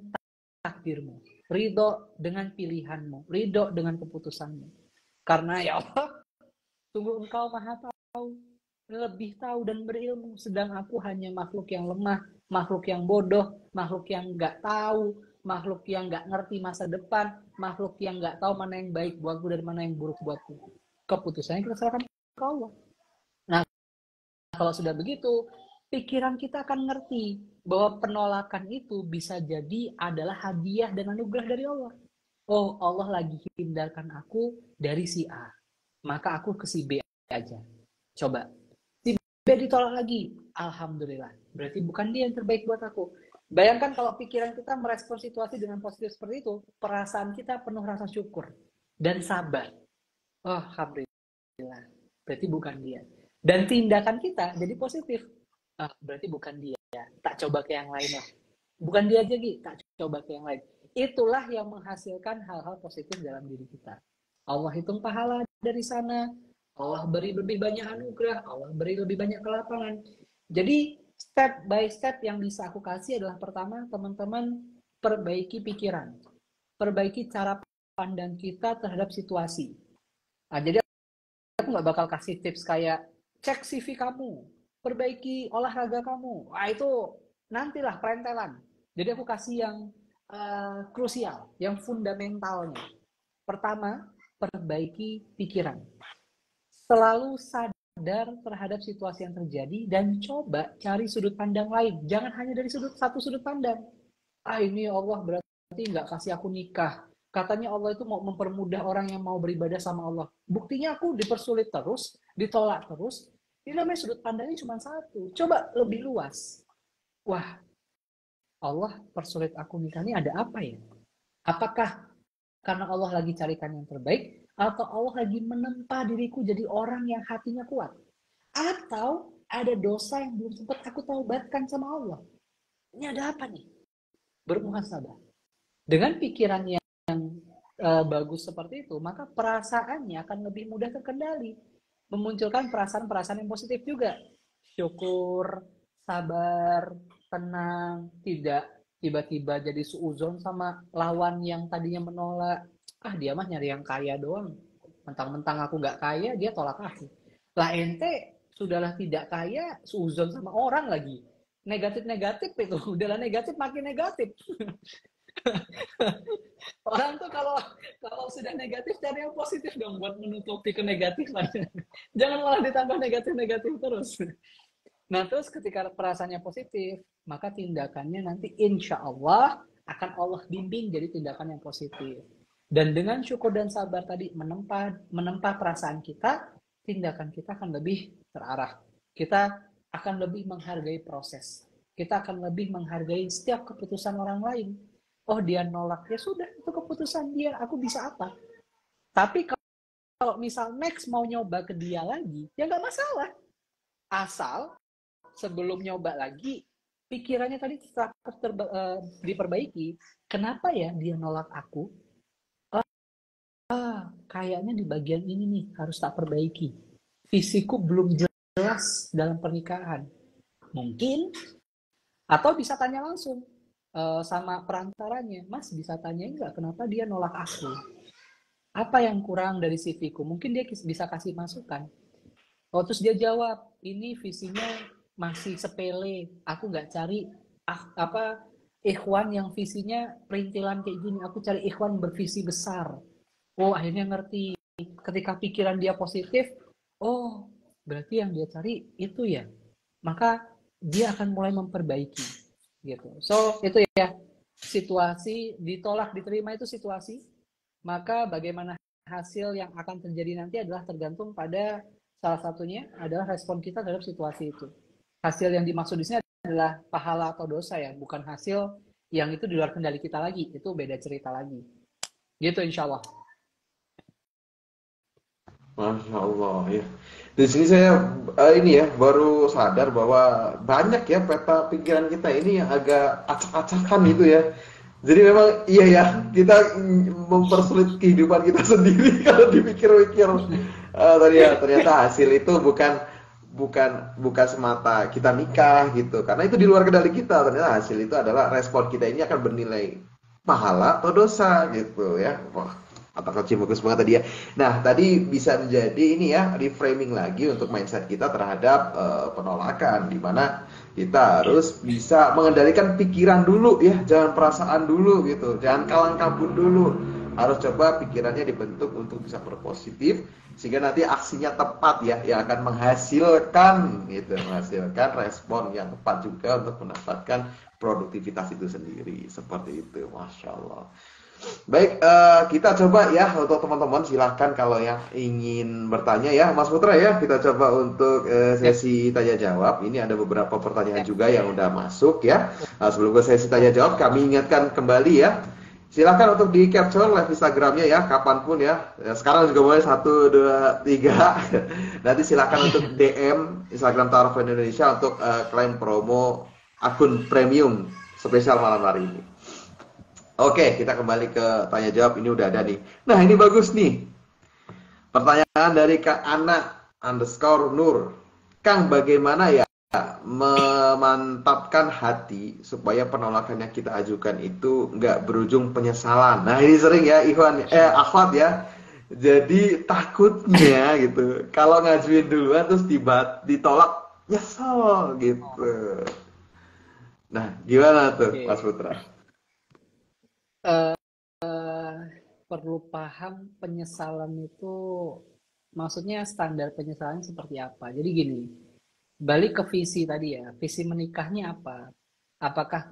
takdirmu. Ridho dengan pilihanmu. Ridho dengan keputusanmu. Karena ya Allah, sungguh engkau maha tahu, lebih tahu dan berilmu. Sedang aku hanya makhluk yang lemah, makhluk yang bodoh, makhluk yang nggak tahu, makhluk yang nggak ngerti masa depan, makhluk yang nggak tahu mana yang baik buatku dan mana yang buruk buatku. Keputusannya kita serahkan ke Allah. Nah, kalau sudah begitu, pikiran kita akan ngerti bahwa penolakan itu bisa jadi adalah hadiah dan anugerah dari Allah. Oh, Allah lagi hindarkan aku dari si A. Maka aku ke si B aja. Coba. Si B ditolak lagi. Alhamdulillah. Berarti bukan dia yang terbaik buat aku. Bayangkan kalau pikiran kita merespon situasi dengan positif seperti itu, perasaan kita penuh rasa syukur dan sabar. Oh, alhamdulillah. Berarti bukan dia. Dan tindakan kita jadi positif. Ah, berarti bukan dia. Tak coba ke yang lain lah. Bukan dia aja, Gi. Tak coba ke yang lain. Itulah yang menghasilkan hal-hal positif dalam diri kita. Allah hitung pahala dari sana. Allah beri lebih banyak anugerah. Allah beri lebih banyak kelapangan. Jadi step by step yang bisa aku kasih adalah pertama, teman-teman perbaiki pikiran. Perbaiki cara pandang kita terhadap situasi. Nah, jadi aku nggak bakal kasih tips kayak cek CV kamu, perbaiki olahraga kamu. Wah, itu nantilah perentelan. Jadi aku kasih yang krusial, yang fundamentalnya. Pertama, perbaiki pikiran. Selalu sadar terhadap situasi yang terjadi dan coba cari sudut pandang lain. Jangan hanya dari satu sudut pandang. Ah, ini Allah berarti nggak kasih aku nikah. Katanya Allah itu mau mempermudah orang yang mau beribadah sama Allah. Buktinya aku dipersulit terus, ditolak terus. Ini namanya sudut pandangnya cuma satu. Coba lebih luas. Wah, Allah persulit aku nikah ini ada apa ya? Apakah karena Allah lagi carikan yang terbaik, atau Allah lagi menempa diriku jadi orang yang hatinya kuat? Atau ada dosa yang belum sempat aku taubatkan sama Allah? Ini ada apa nih? Bermuhasabah. Dengan pikiran yang bagus seperti itu, maka perasaannya akan lebih mudah terkendali. Memunculkan perasaan-perasaan yang positif juga. Syukur, sabar, tenang, tidak tiba-tiba jadi suuzon sama lawan yang tadinya menolak. Ah, dia mah nyari yang kaya doang. Mentang-mentang aku nggak kaya, dia tolak aku. Lah ente sudahlah tidak kaya, suuzon sama orang lagi. Negatif-negatif itu. Udahlah negatif makin negatif. Orang tuh kalau sudah negatif cari yang positif dong buat menutupi kenegatifan. Jangan malah ditambah negatif-negatif terus. Nah, terus ketika perasaannya positif, maka tindakannya nanti insya Allah akan Allah bimbing jadi tindakan yang positif. Dan dengan syukur dan sabar tadi menempa perasaan kita, tindakan kita akan lebih terarah. Kita akan lebih menghargai proses. Kita akan lebih menghargai setiap keputusan orang lain. Oh, dia nolak, ya sudah, itu keputusan dia, aku bisa apa? Tapi kalau misal next mau nyoba ke dia lagi, ya nggak masalah. Asal sebelum nyoba lagi, pikirannya tadi diperbaiki. Kenapa ya dia nolak aku? Kayaknya di bagian ini nih harus tak perbaiki. Visiku belum jelas dalam pernikahan. Mungkin, atau bisa tanya langsung sama perantaranya, Mas bisa tanyain nggak kenapa dia nolak aku? Apa yang kurang dari CV-ku? Mungkin dia bisa kasih masukan. Oh, terus dia jawab, ini visinya masih sepele. Aku nggak cari ikhwan yang visinya perintilan kayak gini. Aku cari ikhwan bervisi besar. Oh, akhirnya ngerti. Ketika pikiran dia positif, oh, berarti yang dia cari itu ya. Maka dia akan mulai memperbaiki. Gitu. So, itu ya. Situasi ditolak, diterima itu situasi. Maka bagaimana hasil yang akan terjadi nanti adalah tergantung pada salah satunya adalah respon kita terhadap situasi itu. Hasil yang dimaksud di sini adalah pahala atau dosa ya, bukan hasil yang itu di luar kendali kita lagi. Itu beda cerita lagi. Gitu insya Allah. Masya Allah ya. Di sini saya ini ya baru sadar bahwa banyak ya peta pikiran kita ini yang agak acak-acakan gitu ya. Jadi memang iya ya kita mempersulit kehidupan kita sendiri kalau dipikir-pikir. Ternyata hasil itu bukan semata kita nikah gitu. Karena itu di luar kendali kita. Ternyata hasil itu adalah respon kita ini akan bernilai pahala atau dosa gitu ya. Wah, kata kecil bagus banget tadi ya. Nah, tadi bisa menjadi ini ya, reframing lagi untuk mindset kita terhadap penolakan, di mana kita harus bisa mengendalikan pikiran dulu ya, jangan perasaan dulu gitu, jangan kalang kabut dulu. Harus coba pikirannya dibentuk untuk bisa berpositif, sehingga nanti aksinya tepat ya, yang akan menghasilkan respon yang tepat juga untuk mendapatkan produktivitas itu sendiri. Seperti itu, Masya Allah. Baik, kita coba ya untuk teman-teman silahkan kalau yang ingin bertanya ya, Mas Putra ya, kita coba untuk Siap, sesi tanya jawab. Ini ada beberapa pertanyaan siap. juga yang udah masuk ya. Nah, sebelum ke sesi tanya Oke. jawab, kami ingatkan kembali ya. Silahkan untuk di capture live Instagramnya ya, kapanpun ya. Ya, sekarang juga boleh 1, 2, 3. Nanti silahkan untuk DM Instagram Taraf Indonesia untuk klaim promo akun premium spesial malam hari ini. Oke, kita kembali ke tanya jawab. Ini udah ada nih. Nah, ini bagus nih. Pertanyaan dari Kak Ana underscore Nur. Kang, bagaimana ya memantapkan hati supaya penolakan yang kita ajukan itu nggak berujung penyesalan? Nah, ini sering ya, Ahmad ya. Jadi takutnya gitu, kalau ngajuin duluan terus ditolak, nyesel gitu. Nah, gimana tuh, Mas Oke. Putra? Eh, perlu paham penyesalan itu maksudnya standar penyesalan seperti apa. Jadi gini, balik ke visi tadi ya. Visi menikahnya apa? Apakah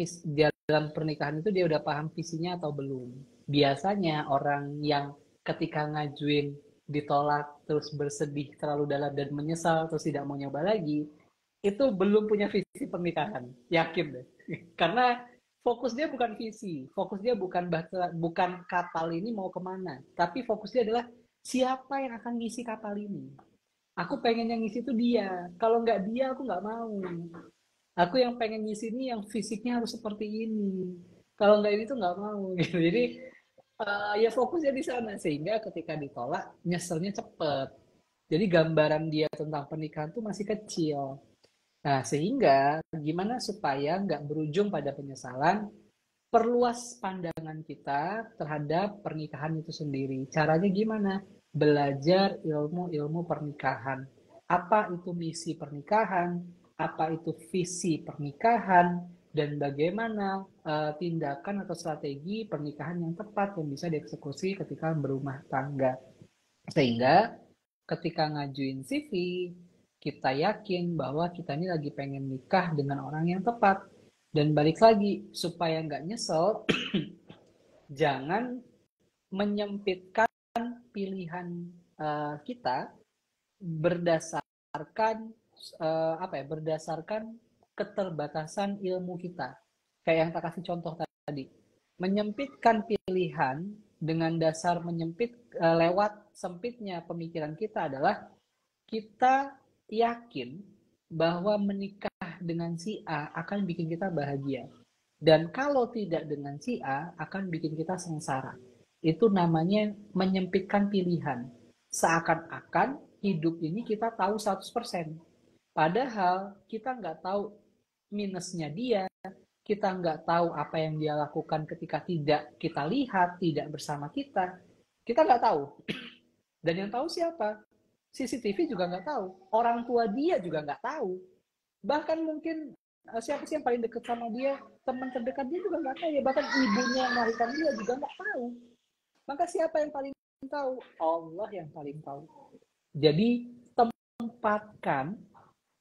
dalam pernikahan itu dia udah paham visinya atau belum? Biasanya orang yang ketika ngajuin ditolak terus bersedih terlalu dalam dan menyesal terus tidak mau nyoba lagi, itu belum punya visi pernikahan. Yakin deh. Karena fokus dia bukan visi, fokus dia bukan kapal ini mau kemana, tapi fokus dia adalah siapa yang akan ngisi kapal ini. Aku pengen yang ngisi itu dia. Kalau nggak dia, aku nggak mau. Aku yang pengen ngisi ini yang fisiknya harus seperti ini. Kalau nggak ini tuh nggak mau gitu. Jadi ya fokusnya di sana sehingga ketika ditolak nyeselnya cepet. Jadi gambaran dia tentang pernikahan tuh masih kecil. Nah, sehingga gimana supaya nggak berujung pada penyesalan, perluas pandangan kita terhadap pernikahan itu sendiri. Caranya gimana? Belajar ilmu-ilmu pernikahan. Apa itu misi pernikahan? Apa itu visi pernikahan? Dan bagaimana tindakan atau strategi pernikahan yang tepat yang bisa dieksekusi ketika berumah tangga. Sehingga ketika ngajuin CV, kita yakin bahwa kita ini lagi pengen nikah dengan orang yang tepat. Dan balik lagi, supaya nggak nyesel, jangan menyempitkan pilihan kita berdasarkan apa ya? Berdasarkan keterbatasan ilmu kita. Kayak yang tak kasih contoh tadi, menyempitkan pilihan dengan dasar menyempit lewat sempitnya pemikiran kita adalah kita yakin bahwa menikah dengan si A akan bikin kita bahagia. Dan kalau tidak dengan si A akan bikin kita sengsara. Itu namanya menyempitkan pilihan. Seakan-akan hidup ini kita tahu 100%. Padahal kita nggak tahu minusnya dia, kita nggak tahu apa yang dia lakukan ketika tidak kita lihat, tidak bersama kita nggak tahu. Dan yang tahu siapa? CCTV juga nggak tahu. Orang tua dia juga nggak tahu. Bahkan mungkin siapa sih yang paling dekat sama dia, teman terdekat dia juga nggak tahu ya. Bahkan ibunya yang melahirkan dia juga nggak tahu. Maka siapa yang paling tahu? Allah yang paling tahu. Jadi tempatkan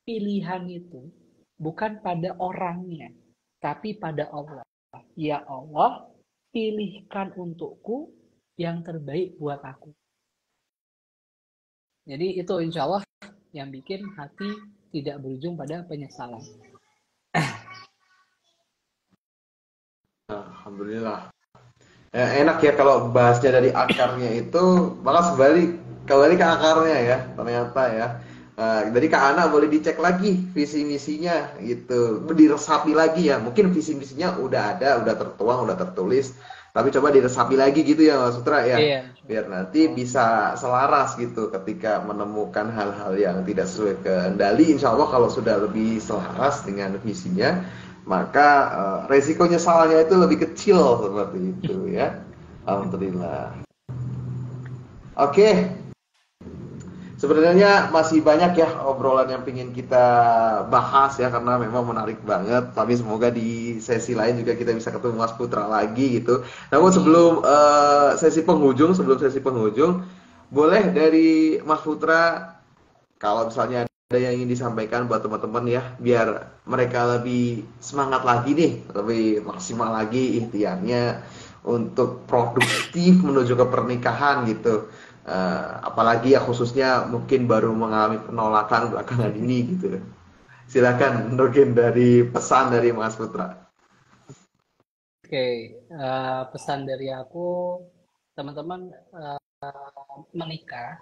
pilihan itu bukan pada orangnya, tapi pada Allah. Ya Allah, pilihkan untukku yang terbaik buat aku. Jadi itu insya Allah yang bikin hati tidak berujung pada penyesalan. Alhamdulillah. Enak ya kalau bahasnya dari akarnya itu, malah kembali ke akarnya ya, ternyata ya. Jadi Kak Ana boleh dicek lagi visi misinya gitu, diresapi lagi ya. Mungkin visi misinya udah ada, udah tertuang, udah tertulis, tapi coba diresapi lagi gitu ya Mas Sutra ya, Iya, biar nanti bisa selaras gitu ketika menemukan hal-hal yang tidak sesuai kendali. Insya Allah kalau sudah lebih selaras dengan visinya, maka resikonya salahnya itu lebih kecil seperti itu ya. Alhamdulillah. Oke, sebenarnya masih banyak ya obrolan yang ingin kita bahas ya karena memang menarik banget. Tapi semoga di sesi lain juga kita bisa ketemu Mas Putra lagi gitu. Namun sebelum amin. sesi penghujung, boleh dari Mas Putra kalau misalnya yang ingin disampaikan buat teman-teman ya, biar mereka lebih semangat lagi nih, lebih maksimal lagi ikhtiarnya untuk produktif menuju ke pernikahan gitu. Apalagi ya khususnya mungkin baru mengalami penolakan belakangan ini gitu. Silakan mungkin dari pesan dari Mas Putra. Oke, pesan dari aku, teman-teman, menikah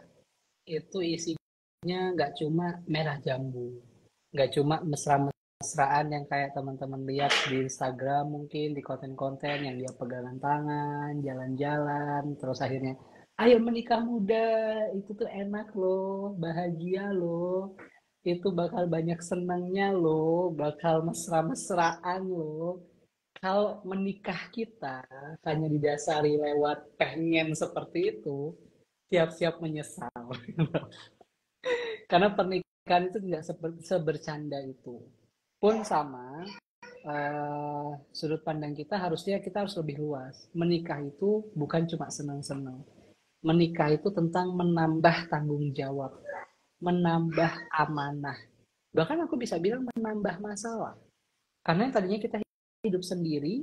itu isinya nggak cuma merah jambu, nggak cuma mesra-mesraan yang kayak teman-teman lihat di Instagram, mungkin di konten-konten yang dia pegangan tangan, jalan-jalan, terus akhirnya, ayo menikah muda, itu tuh enak loh, bahagia loh, itu bakal banyak senangnya loh, bakal mesra-mesraan loh. Kalau menikah kita hanya didasari lewat pengen seperti itu, siap-siap menyesal. Karena pernikahan itu tidak sebercanda itu. Pun sama, sudut pandang kita harusnya kita harus lebih luas. Menikah itu bukan cuma senang-senang. Menikah itu tentang menambah tanggung jawab, menambah amanah. Bahkan aku bisa bilang menambah masalah. Karena yang tadinya kita hidup sendiri,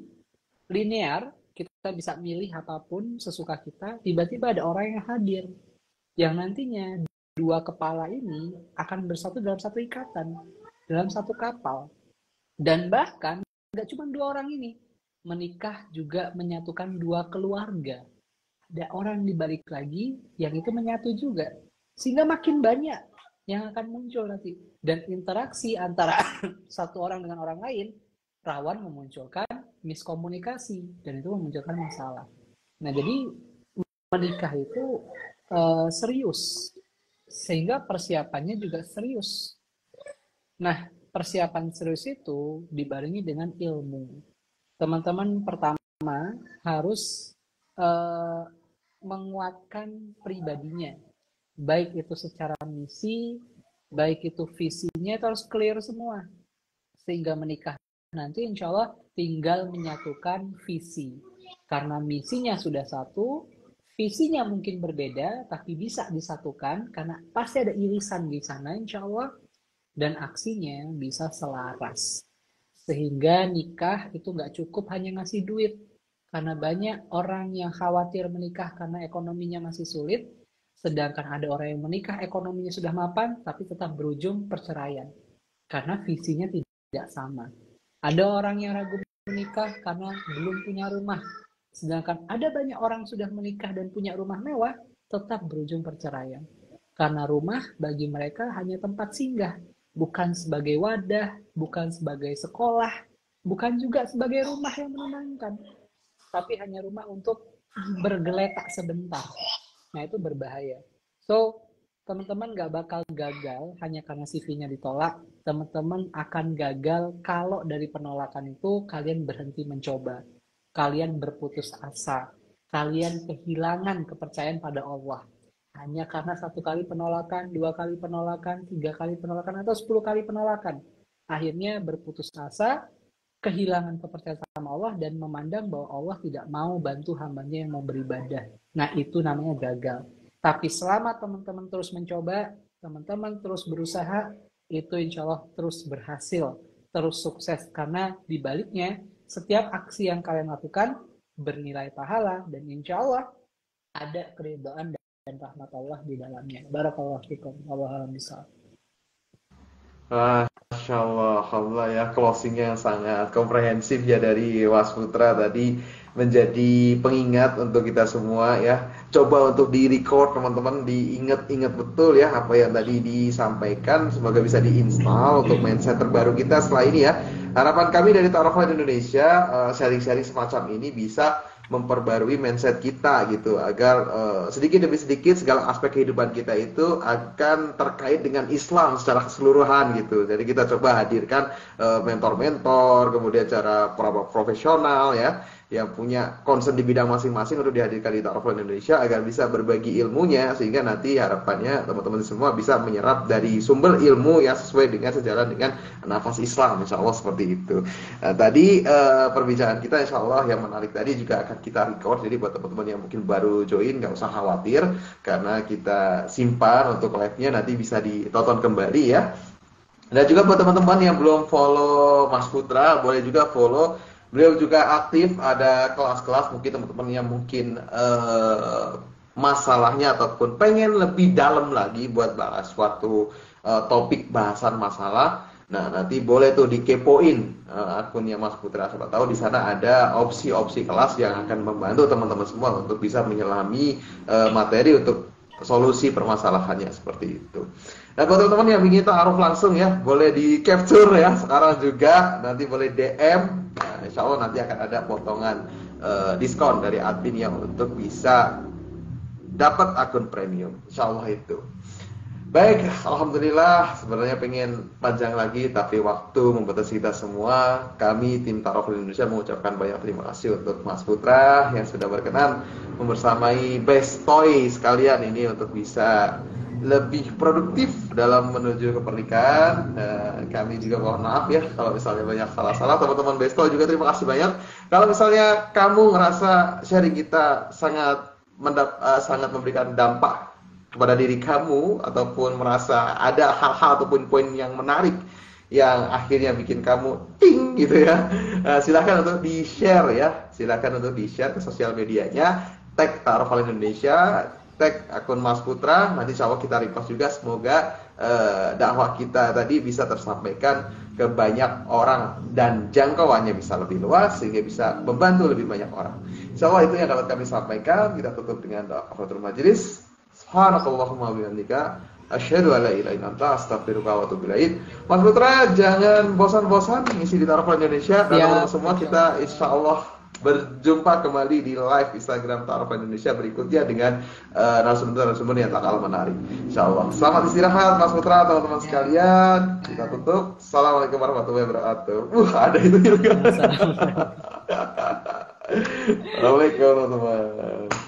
linear, kita bisa milih apapun sesuka kita, tiba-tiba ada orang yang hadir, yang nantinya dua kepala ini akan bersatu dalam satu ikatan, dalam satu kapal. Dan bahkan nggak cuma dua orang ini, menikah juga menyatukan dua keluarga. Ada orang di balik lagi yang itu menyatu juga, sehingga makin banyak yang akan muncul nanti. Dan interaksi antara satu orang dengan orang lain rawan memunculkan miskomunikasi dan itu memunculkan masalah. Nah, jadi menikah itu serius, sehingga persiapannya juga serius. Nah, persiapan serius itu dibarengi dengan ilmu. Teman-teman pertama harus menguatkan pribadinya, baik itu secara misi, baik itu visinya, itu harus clear semua, sehingga menikah nanti insya Allah tinggal menyatukan visi, karena misinya sudah satu, visinya mungkin berbeda tapi bisa disatukan karena pasti ada irisan di sana insya Allah, dan aksinya bisa selaras, sehingga nikah itu nggak cukup hanya ngasih duit. Karena banyak orang yang khawatir menikah karena ekonominya masih sulit, sedangkan ada orang yang menikah ekonominya sudah mapan, tapi tetap berujung perceraian. Karena visinya tidak sama. Ada orang yang ragu menikah karena belum punya rumah, sedangkan ada banyak orang sudah menikah dan punya rumah mewah, tetap berujung perceraian. Karena rumah bagi mereka hanya tempat singgah, bukan sebagai wadah, bukan sebagai sekolah, bukan juga sebagai rumah yang menenangkan, tapi hanya rumah untuk bergeletak sebentar. Nah, itu berbahaya. So, teman-teman gak bakal gagal hanya karena CV-nya ditolak. Teman-teman akan gagal kalau dari penolakan itu kalian berhenti mencoba. Kalian berputus asa. Kalian kehilangan kepercayaan pada Allah. Hanya karena 1 kali penolakan, 2 kali penolakan, 3 kali penolakan, atau 10 kali penolakan. Akhirnya berputus asa, kehilangan kepercayaan sama Allah, dan memandang bahwa Allah tidak mau bantu hambanya yang mau beribadah. Nah, itu namanya gagal. Tapi selama teman-teman terus mencoba, teman-teman terus berusaha, itu insya Allah terus berhasil, terus sukses. Karena dibaliknya, setiap aksi yang kalian lakukan bernilai pahala, dan insya Allah ada keridhaan dan rahmat Allah di dalamnya. Barakallahu fikum. Wallahu a'lam bishawab. Masya Allah ya, closingnya yang sangat komprehensif ya dari Mas Putra tadi, menjadi pengingat untuk kita semua ya. Coba untuk di-record teman-teman, diingat-ingat betul ya apa yang tadi disampaikan, semoga bisa diinstal untuk mindset terbaru kita setelah ini ya. Harapan kami dari Ta'aruf Indonesia, sharing-sharing semacam ini bisa memperbarui mindset kita gitu, agar sedikit demi sedikit segala aspek kehidupan kita itu akan terkait dengan Islam secara keseluruhan gitu. Jadi kita coba hadirkan mentor-mentor, kemudian cara profesional ya, yang punya concern di bidang masing-masing untuk dihadirkan di Ta'aruf Indonesia agar bisa berbagi ilmunya, sehingga nanti harapannya teman-teman semua bisa menyerap dari sumber ilmu yang sesuai dengan sejalan dengan nafas Islam, insya Allah seperti seperti itu. Nah, tadi perbincangan kita insya Allah yang menarik tadi juga akan kita record. Jadi buat teman-teman yang mungkin baru join nggak usah khawatir karena kita simpan untuk live-nya nanti bisa ditonton kembali ya. Dan juga buat teman-teman yang belum follow Mas Putra, boleh juga follow. Beliau juga aktif, ada kelas-kelas mungkin teman-teman yang mungkin masalahnya ataupun pengen lebih dalam lagi buat bahas suatu topik bahasan masalah. Nah, nanti boleh tuh dikepoin akunnya Mas Putra. Siapa tahu di sana ada opsi-opsi kelas yang akan membantu teman-teman semua untuk bisa menyelami materi untuk solusi permasalahannya seperti itu. Nah, buat teman-teman yang ingin ta'aruf langsung ya, boleh di capture ya sekarang juga, nanti boleh DM. Nah, insya Allah nanti akan ada potongan diskon dari admin yang untuk bisa dapat akun premium. Insya Allah itu. Baik, alhamdulillah. Sebenarnya pengen panjang lagi, tapi waktu membatasi kita semua. Kami tim Ta'aruf Indonesia mengucapkan banyak terima kasih untuk Mas Putra yang sudah berkenan membersamai Best Toy sekalian ini untuk bisa lebih produktif dalam menuju ke pernikahan. Kami juga mohon maaf ya kalau misalnya banyak salah-salah. Teman-teman Best Toy juga terima kasih banyak. Kalau misalnya kamu ngerasa sharing kita sangat memberikan dampak kepada diri kamu ataupun merasa ada hal-hal ataupun poin yang menarik yang akhirnya bikin kamu ting gitu ya, silakan untuk di-share ya, silakan untuk di-share ke sosial medianya, tag Ta'aruf Indonesia, tag akun Mas Putra, nanti insya Allah kita repost juga. Semoga dakwah kita tadi bisa tersampaikan ke banyak orang dan jangkauannya bisa lebih luas sehingga bisa membantu lebih banyak orang. Insya Allah itu yang dapat kami sampaikan. Kita tutup dengan doa kafaratul majelis. Subhanakallahumma wa bihamdika asyhadu an la ilaha illa anta astaghfiruka wa atubu ilaik. Mas Putra, jangan bosan-bosan ngisi di Ta'aruf Indonesia dan teman-teman semua, kita insyaallah berjumpa kembali di live Instagram Ta'aruf Indonesia berikutnya dengan narasumber-narasumber yang tak kalah menarik. Insyaallah. Selamat istirahat Mas Putra, teman-teman sekalian. Kita tutup. Assalamualaikum warahmatullahi wabarakatuh. Ada itu juga. Assalamualaikum warahmatullahi wabarakatuh.